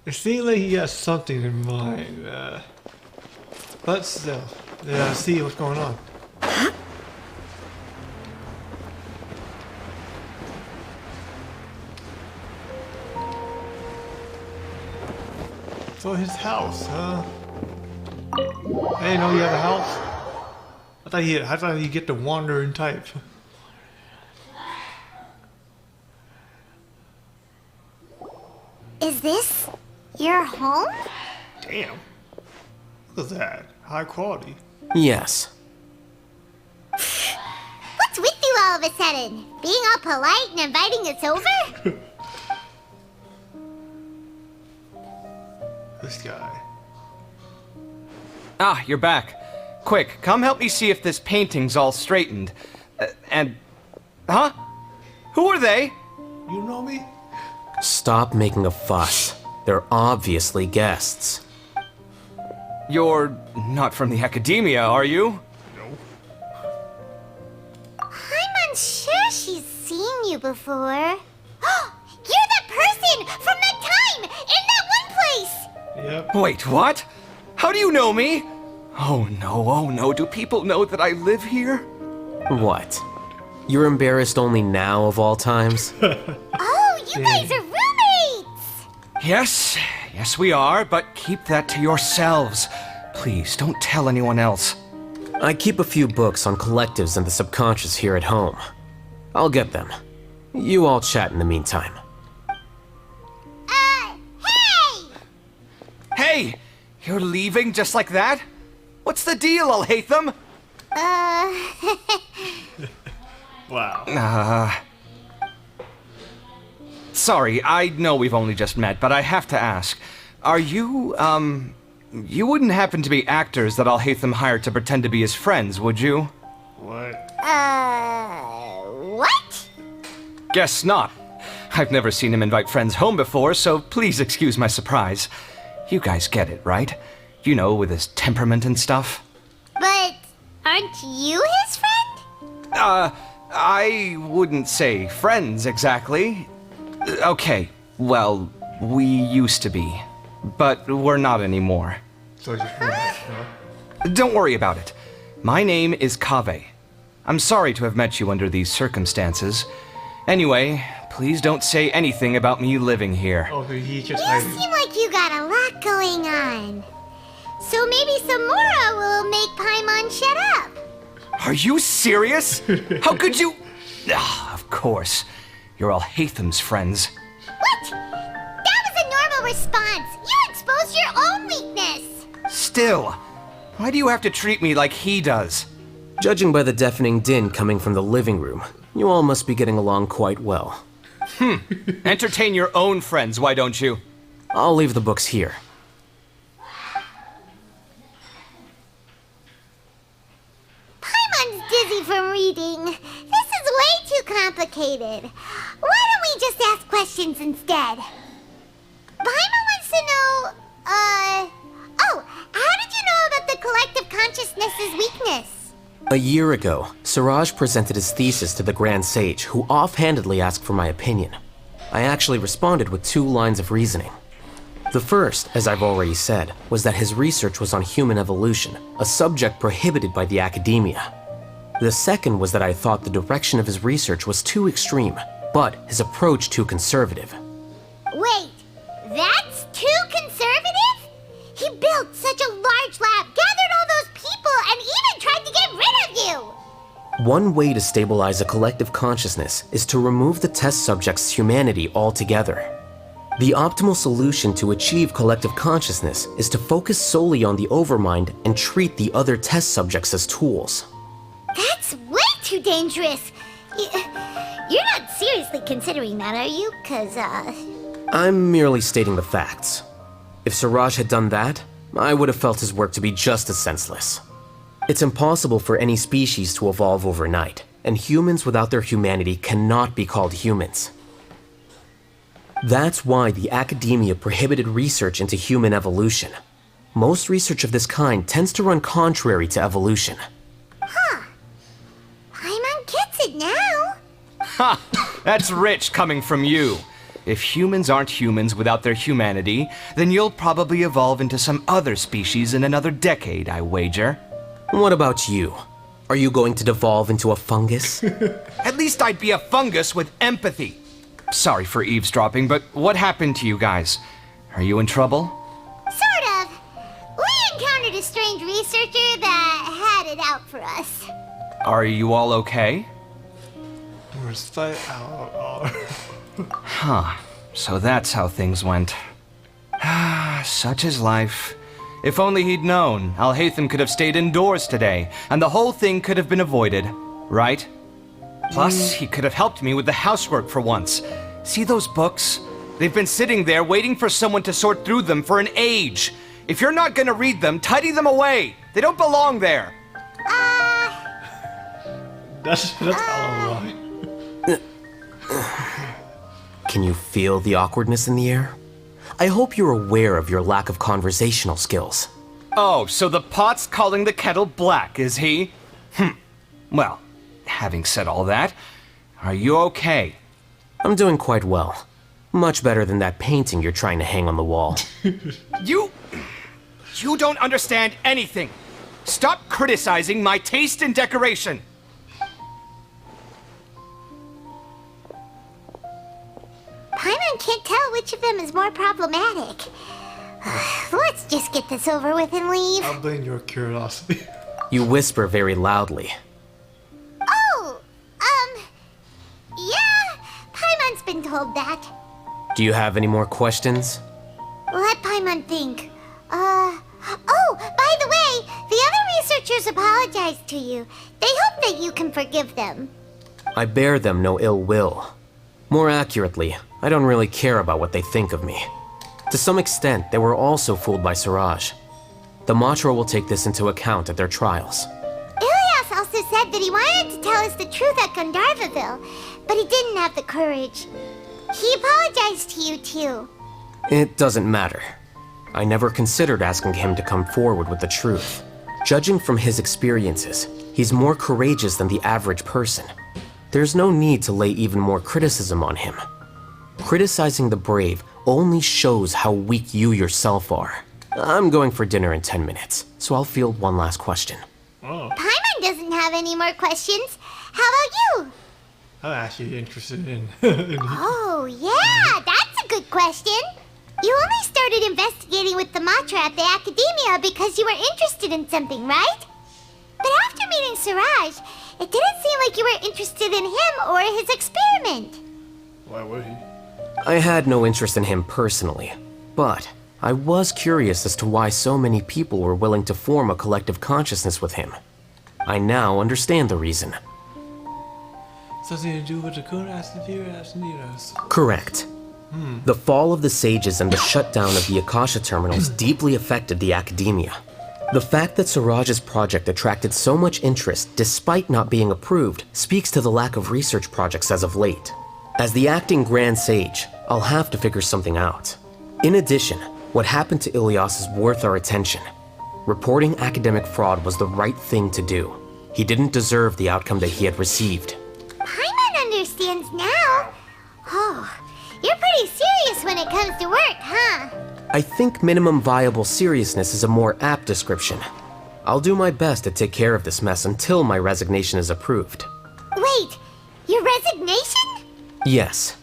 It seems like he has something in mind, but still, yeah, see what's going on. So his house, huh? I didn't know he had a house. I thought he'd get the wandering type. Is this your home? Damn. Look at that. High quality. Yes. What's with you all of a sudden? Being all polite and inviting us over? This guy. Ah, you're back. Quick, come help me see if this painting's all straightened. Huh? Who are they? You know me? Stop making a fuss. They're obviously guests. You're not from the academia, are you? I'm unsure she's seen you before. You're that person from that time in that one place! Yep. Wait, what? How do you know me? Oh no, do people know that I live here? What? You're embarrassed only now of all times? Oh, you guys are roommates! Yes, we are, but keep that to yourselves. Please, don't tell anyone else. I keep a few books on collectives and the subconscious here at home. I'll get them. You all chat in the meantime. Hey! Hey! You're leaving just like that? What's the deal, Alhaitham? Wow. Sorry, I know we've only just met, but I have to ask. Are you, you wouldn't happen to be actors that Alhaitham hired to pretend to be his friends, would you? What? What? Guess not. I've never seen him invite friends home before, so please excuse my surprise. You guys get it, right? You know, with his temperament and stuff. But aren't you his friend? I wouldn't say friends exactly. Okay, well, we used to be, but we're not anymore. So just huh? Don't worry about it. My name is Kaveh. I'm sorry to have met you under these circumstances. Anyway, please don't say anything about me living here. Okay, he just You seem like you got a lot going on. So maybe Samora will make Paimon shut up. Are you serious? How could you? Ah, of course. You're Alhaitham's friends. What? That was a normal response. You exposed your own weakness. Still, why do you have to treat me like he does? Judging by the deafening din coming from the living room, you all must be getting along quite well. Entertain your own friends, why don't you? I'll leave the books here. Paimon's dizzy from reading. This is way too complicated. Why don't we just ask questions instead? Paimon wants to know, oh, how did you know about the collective consciousness's weakness? A year ago, Siraj presented his thesis to the Grand Sage, who offhandedly asked for my opinion. I actually responded with 2 lines of reasoning. The first, as I've already said, was that his research was on human evolution, a subject prohibited by the academia. The second was that I thought the direction of his research was too extreme, but his approach too conservative. Wait, that's too conservative? He built such a large lab, gathered all those people, and even tried to get rid of you! One way to stabilize a collective consciousness is to remove the test subject's humanity altogether. The optimal solution to achieve collective consciousness is to focus solely on the overmind and treat the other test subjects as tools. That's way too dangerous! You're not seriously considering that, are you? 'Cause, I'm merely stating the facts. If Siraj had done that, I would have felt his work to be just as senseless. It's impossible for any species to evolve overnight, and humans without their humanity cannot be called humans. That's why the academia prohibited research into human evolution. Most research of this kind tends to run contrary to evolution. Huh. Paimon gets it now. Ha! That's rich coming from you. If humans aren't humans without their humanity, then you'll probably evolve into some other species in another decade, I wager. What about you? Are you going to devolve into a fungus? At least I'd be a fungus with empathy. Sorry for eavesdropping, but what happened to you guys? Are you in trouble? Sort of. We encountered a strange researcher that had it out for us. Are you all okay? Where's that out? Huh. So that's how things went. Such is life. If only he'd known, Alhaitham could have stayed indoors today, and the whole thing could have been avoided, right? Plus, he could have helped me with the housework for once. See those books? They've been sitting there waiting for someone to sort through them for an age. If you're not gonna read them, tidy them away. They don't belong there. That's hella right. Can you feel the awkwardness in the air? I hope you're aware of your lack of conversational skills. Oh, so the pot's calling the kettle black, is he? Well, having said all that, are you okay? I'm doing quite well. Much better than that painting you're trying to hang on the wall. You don't understand anything. Stop criticizing my taste in decoration. Paimon can't tell which of them is more problematic. Let's just get this over with and leave. I'll blame your curiosity. You whisper very loudly. Oh, yeah, Paimon's been told that. Do you have any more questions? Let Paimon think. Oh, by the way, the other researchers apologized to you. They hope that you can forgive them. I bear them no ill will. More accurately, I don't really care about what they think of me. To some extent, they were also fooled by Siraj. The Matra will take this into account at their trials. Ilias also said that he wanted to tell us the truth at Gandharvaville, but he didn't have the courage. He apologized to you, too. It doesn't matter. I never considered asking him to come forward with the truth. Judging from his experiences, he's more courageous than the average person. There's no need to lay even more criticism on him. Criticizing the brave only shows how weak you yourself are. I'm going for dinner in 10 minutes, so I'll field one last question. Oh. Paimon doesn't have any more questions. How about you? I'm actually interested in... Oh, yeah, that's a good question. You only started investigating with the Matra at the Academia because you were interested in something, right? But after meeting Siraj, it didn't seem like you were interested in him or his experiment. Why would he? I had no interest in him personally, but I was curious as to why so many people were willing to form a collective consciousness with him. I now understand the reason. Something to do with the Kuras and Firas and Niras. Correct. The fall of the Sages and the shutdown of the Akasha terminals deeply affected the Academia. The fact that Siraj's project attracted so much interest despite not being approved speaks to the lack of research projects as of late. As the acting Grand Sage, I'll have to figure something out. In addition, what happened to Ilias is worth our attention. Reporting academic fraud was the right thing to do. He didn't deserve the outcome that he had received. Paimon understands now. Oh, you're pretty serious when it comes to work, huh? I think minimum viable seriousness is a more apt description. I'll do my best to take care of this mess until my resignation is approved. Wait, your resignation? Yes.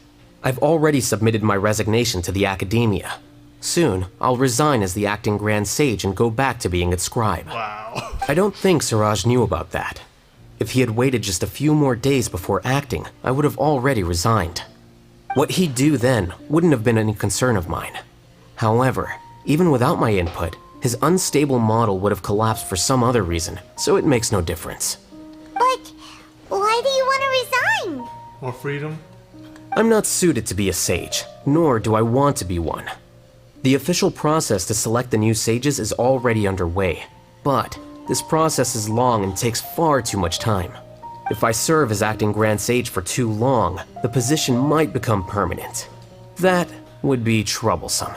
I've already submitted my resignation to the Academia. Soon, I'll resign as the acting Grand Sage and go back to being its scribe. Wow. I don't think Siraj knew about that. If he had waited just a few more days before acting, I would have already resigned. What he'd do then wouldn't have been any concern of mine. However, even without my input, his unstable model would have collapsed for some other reason, so it makes no difference. But why do you want to resign? More freedom? I'm not suited to be a sage, nor do I want to be one. The official process to select the new sages is already underway, but this process is long and takes far too much time. If I serve as acting Grand Sage for too long, the position might become permanent. That would be troublesome.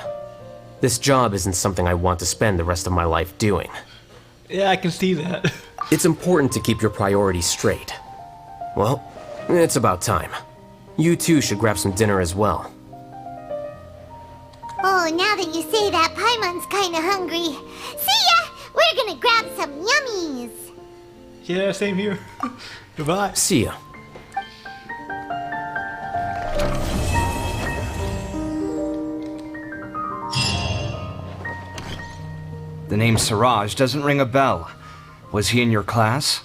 This job isn't something I want to spend the rest of my life doing. Yeah, I can see that. It's important to keep your priorities straight. Well, it's about time. You two should grab some dinner as well. Oh, now that you say that, Paimon's kinda hungry. See ya! We're gonna grab some yummies! Yeah, same here. Goodbye. See ya. The name Siraj doesn't ring a bell. Was he in your class?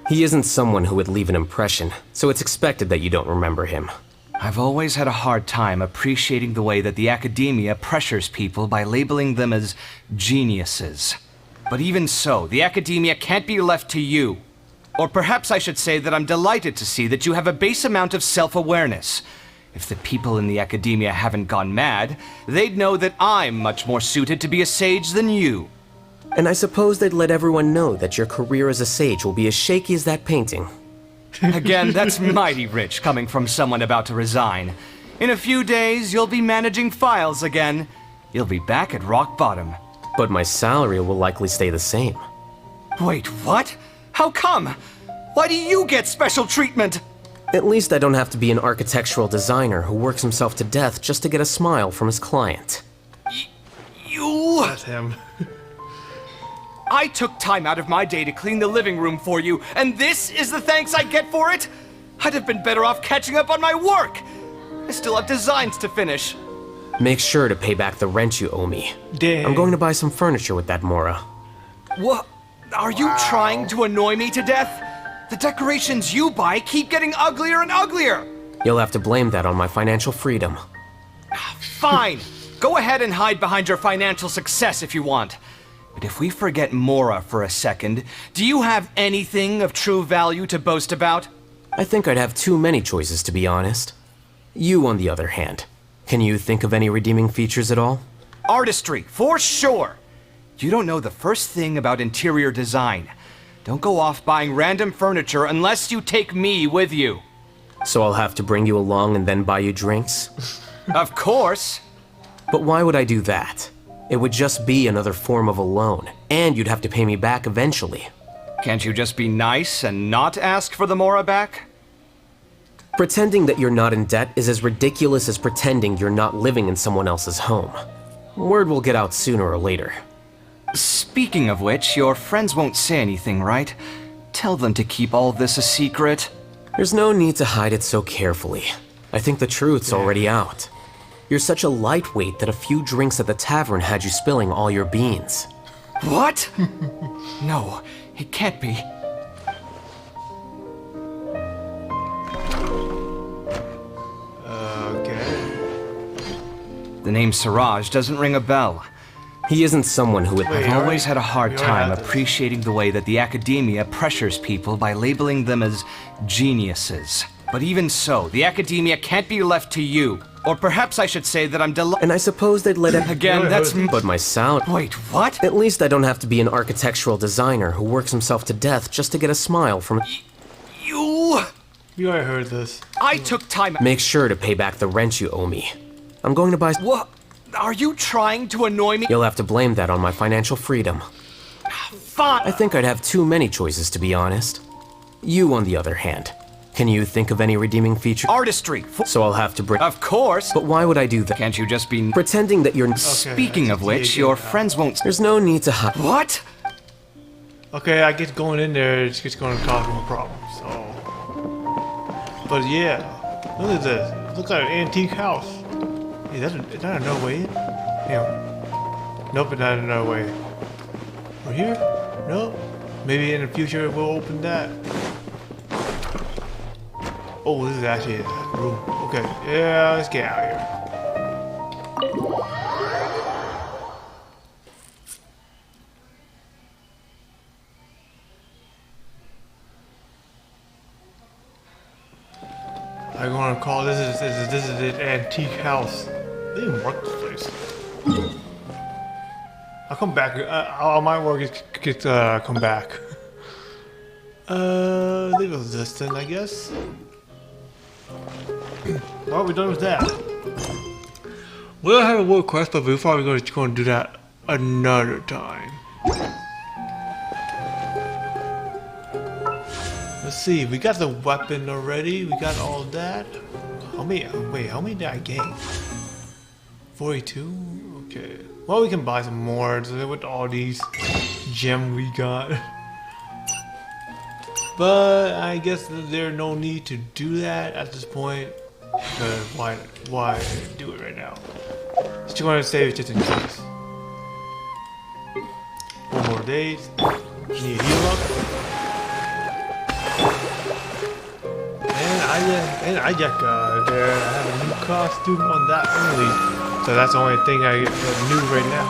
He isn't someone who would leave an impression, so it's expected that you don't remember him. I've always had a hard time appreciating the way that the academia pressures people by labeling them as geniuses. But even so, the academia can't be left to you. Or perhaps I should say that I'm delighted to see that you have a base amount of self-awareness. If the people in the academia haven't gone mad, they'd know that I'm much more suited to be a sage than you. And I suppose they'd let everyone know that your career as a sage will be as shaky as that painting. Again, that's mighty rich coming from someone about to resign. In a few days, you'll be managing files again. You'll be back at rock bottom. But my salary will likely stay the same. Wait, what? How come? Why do you get special treatment? At least I don't have to be an architectural designer who works himself to death just to get a smile from his client. You... That's him. I took time out of my day to clean the living room for you, and this is the thanks I get for it? I'd have been better off catching up on my work. I still have designs to finish. Make sure to pay back the rent you owe me. Dang. I'm going to buy some furniture with that Mora. What? Are you trying to annoy me to death? The decorations you buy keep getting uglier and uglier. You'll have to blame that on my financial freedom. Fine. Go ahead and hide behind your financial success if you want. But if we forget Mora for a second, do you have anything of true value to boast about? I think I'd have too many choices, to be honest. You, on the other hand, can you think of any redeeming features at all? Artistry, for sure. You don't know the first thing about interior design. Don't go off buying random furniture unless you take me with you. So I'll have to bring you along and then buy you drinks? Of course. But why would I do that? It would just be another form of a loan, and you'd have to pay me back eventually. Can't you just be nice and not ask for the Mora back? Pretending that you're not in debt is as ridiculous as pretending you're not living in someone else's home. Word will get out sooner or later. Speaking of which, your friends won't say anything, right? Tell them to keep all this a secret. There's no need to hide it so carefully. I think the truth's already out. You're such a lightweight that a few drinks at the tavern had you spilling all your beans. What? No, it can't be. The name Siraj doesn't ring a bell. He isn't someone who would... I've always had a hard time appreciating the way that the academia pressures people by labeling them as geniuses. But even so, the academia can't be left to you. Or perhaps I should say that I'm And I suppose they'd let it... Again, that's... But my sound... Wait, what? At least I don't have to be an architectural designer who works himself to death just to get a smile from... You already heard this. I took time... Make sure to pay back the rent you owe me. I'm going to buy... What? Are you trying to annoy me? You'll have to blame that on my financial freedom. Fine. I think I'd have too many choices, to be honest. You, on the other hand, can you think of any redeeming feature? Artistry. So I'll have to bring... Of course. But why would I do that? Can't you just be... Pretending that you're... Speaking of which, your friends won't... There's no need to hide... What? Okay, I guess going in there, it's just going to cause more problems, so... But yeah, look at this. Look at an antique house. Hey, is that another way in? Yeah. Nope, it's not another way. Over here? Nope. Maybe in the future we'll open that. Oh, this is actually a room. Okay, yeah, let's get out of here. I'm gonna call this is an antique house. They didn't work this place. I'll come back. All my work is come back. Leave it this then, I guess. Well, we're done with that. We'll have a work quest, but we're probably going to do that another time. Let's see, we got the weapon already, we got all that. How many did I gain? 42? Okay. Well, we can buy some more with all these gems we got. But I guess there's no need to do that at this point. Because why do it right now? Just want to save it just in case. 4 more days. Need a heal up. And I Isaac there. I have a new costume on that only. So that's the only thing I new right now.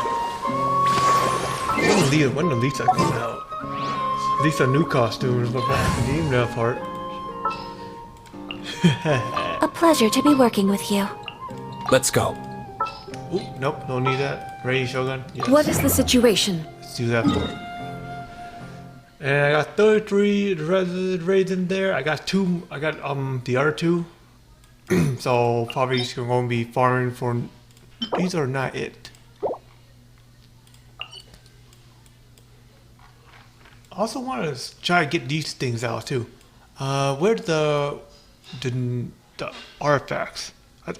When the Lisa comes out? At least a new costume, but back to the email part. A pleasure to be working with you. Let's go. Ooh, nope, don't need that. Ready, Shogun? Yes. What is the situation? Let's do that part. And I got 33 raids in there. I got the other 2. So probably just going to be farming for. These are not it. I also want to try to get these things out too. Where's the artifacts?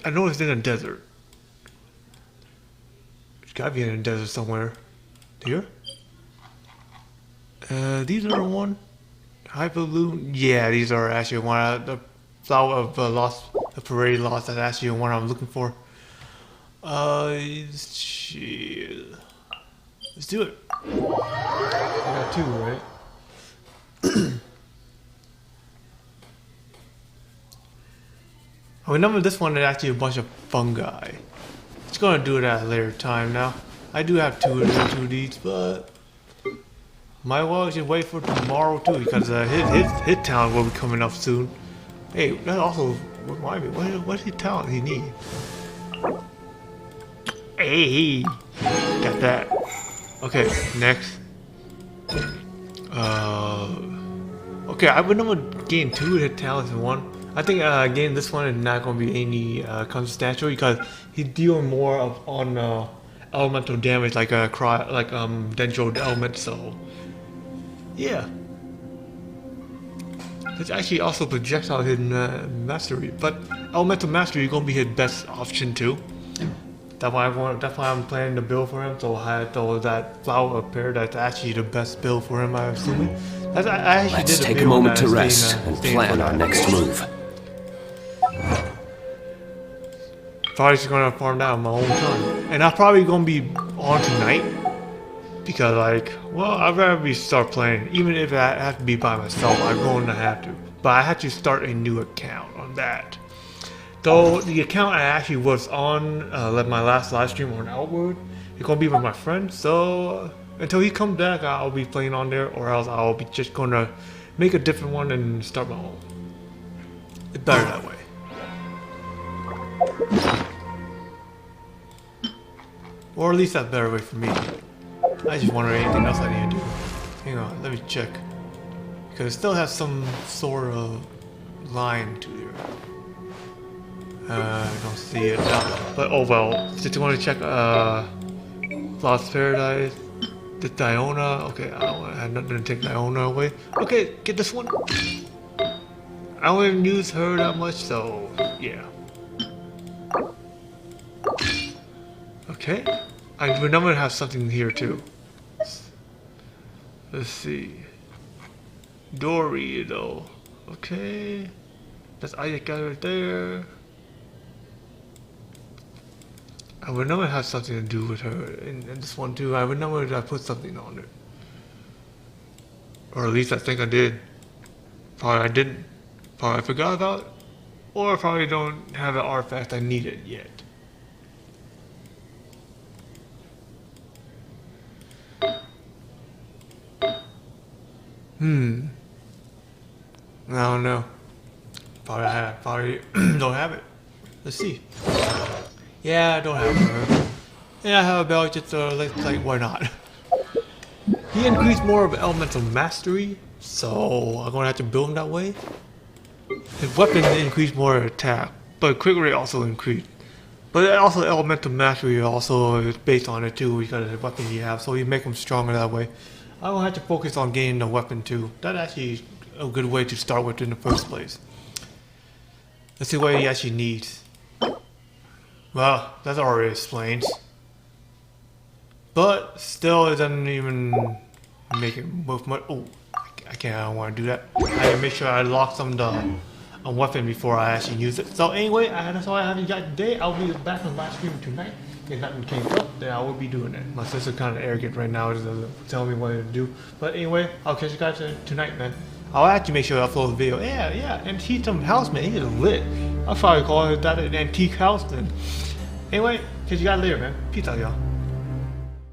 I know it's in a desert. It's gotta be in a desert somewhere. Here? These are the one. High balloon. Yeah, these are actually one. The flower of the parade lost. That's actually the one I'm looking for. Shit. Let's do it. I got 2, right? I remember this one is actually a bunch of fungi. It's gonna do it at a later time now. I do have 2 of these, but might well just wait for tomorrow too, because his talent will be coming up soon. Hey, that also remind me, what's his talent he need? Hey, got that. Okay, next. Okay, I would never gain 2 hit talents in one. I think getting this one is not going to be any substantial because he's dealing more on elemental damage like dendro element. So yeah, it's actually also projectile hidden mastery, but elemental mastery is going to be his best option too. That's why I'm planning to build for him. So I thought that flower of paradise actually the best build for him. I'm assuming. Let's take a moment to rest and plan our next move. Probably just gonna farm that on my own time, and I'm probably gonna be on tonight because I'd rather start playing, even if I have to be by myself. I'm going to have to, but I have to start a new account on that. Though the account I actually was on, my last live stream on Outward, it's gonna be with my friend. So until he comes back, I'll be playing on there, or else I'll be just gonna make a different one and start my own. It's better that way. Or at least that's a better way for me. I just wonder anything else I need to do. Hang on, let me check. Because it still has some sort of line to it. I don't see it now. But oh well. Just want to check Lost Paradise. The Diona. Okay, I have nothing to take Diona away. Okay, get this one. I don't even use her that much, so yeah. Okay. I remember to have something here too. Let's see. Dory though. Okay. That's Isaac guy right there. I would know it has something to do with her and this one too. I would know that I put something on it. Or at least I think I did. Probably I didn't. Probably I forgot about it. Or I probably don't have the artifact I needed yet. I don't know. Probably don't have it. Let's see. Yeah, I don't have her. Yeah, I have a belt, just like why not? He increased more of elemental mastery, so I'm gonna have to build him that way. His weapon increased more attack, but quick rate also increased. But also elemental mastery also is based on it too because of the weapon he has, so you make him stronger that way. I don't have to focus on gaining the weapon too. That's actually a good way to start with in the first place. Let's see what he actually needs. Well, that already explains. But still, it doesn't even make it move much. Oh, I can't. I don't want to do that. I gotta make sure I lock some a weapon before I actually use it. So anyway, that's all I have got today. I'll be back on live stream tonight. If nothing came up, then I will be doing it. My sister's kind of arrogant right now, just telling me what to do. But anyway, I'll catch you guys tonight, man. I'll actually make sure I upload the video. Yeah, Alhaitham house, man, he is lit. I'll probably call it that an antique house then. Anyway, catch you guys later, man. Peace out, y'all.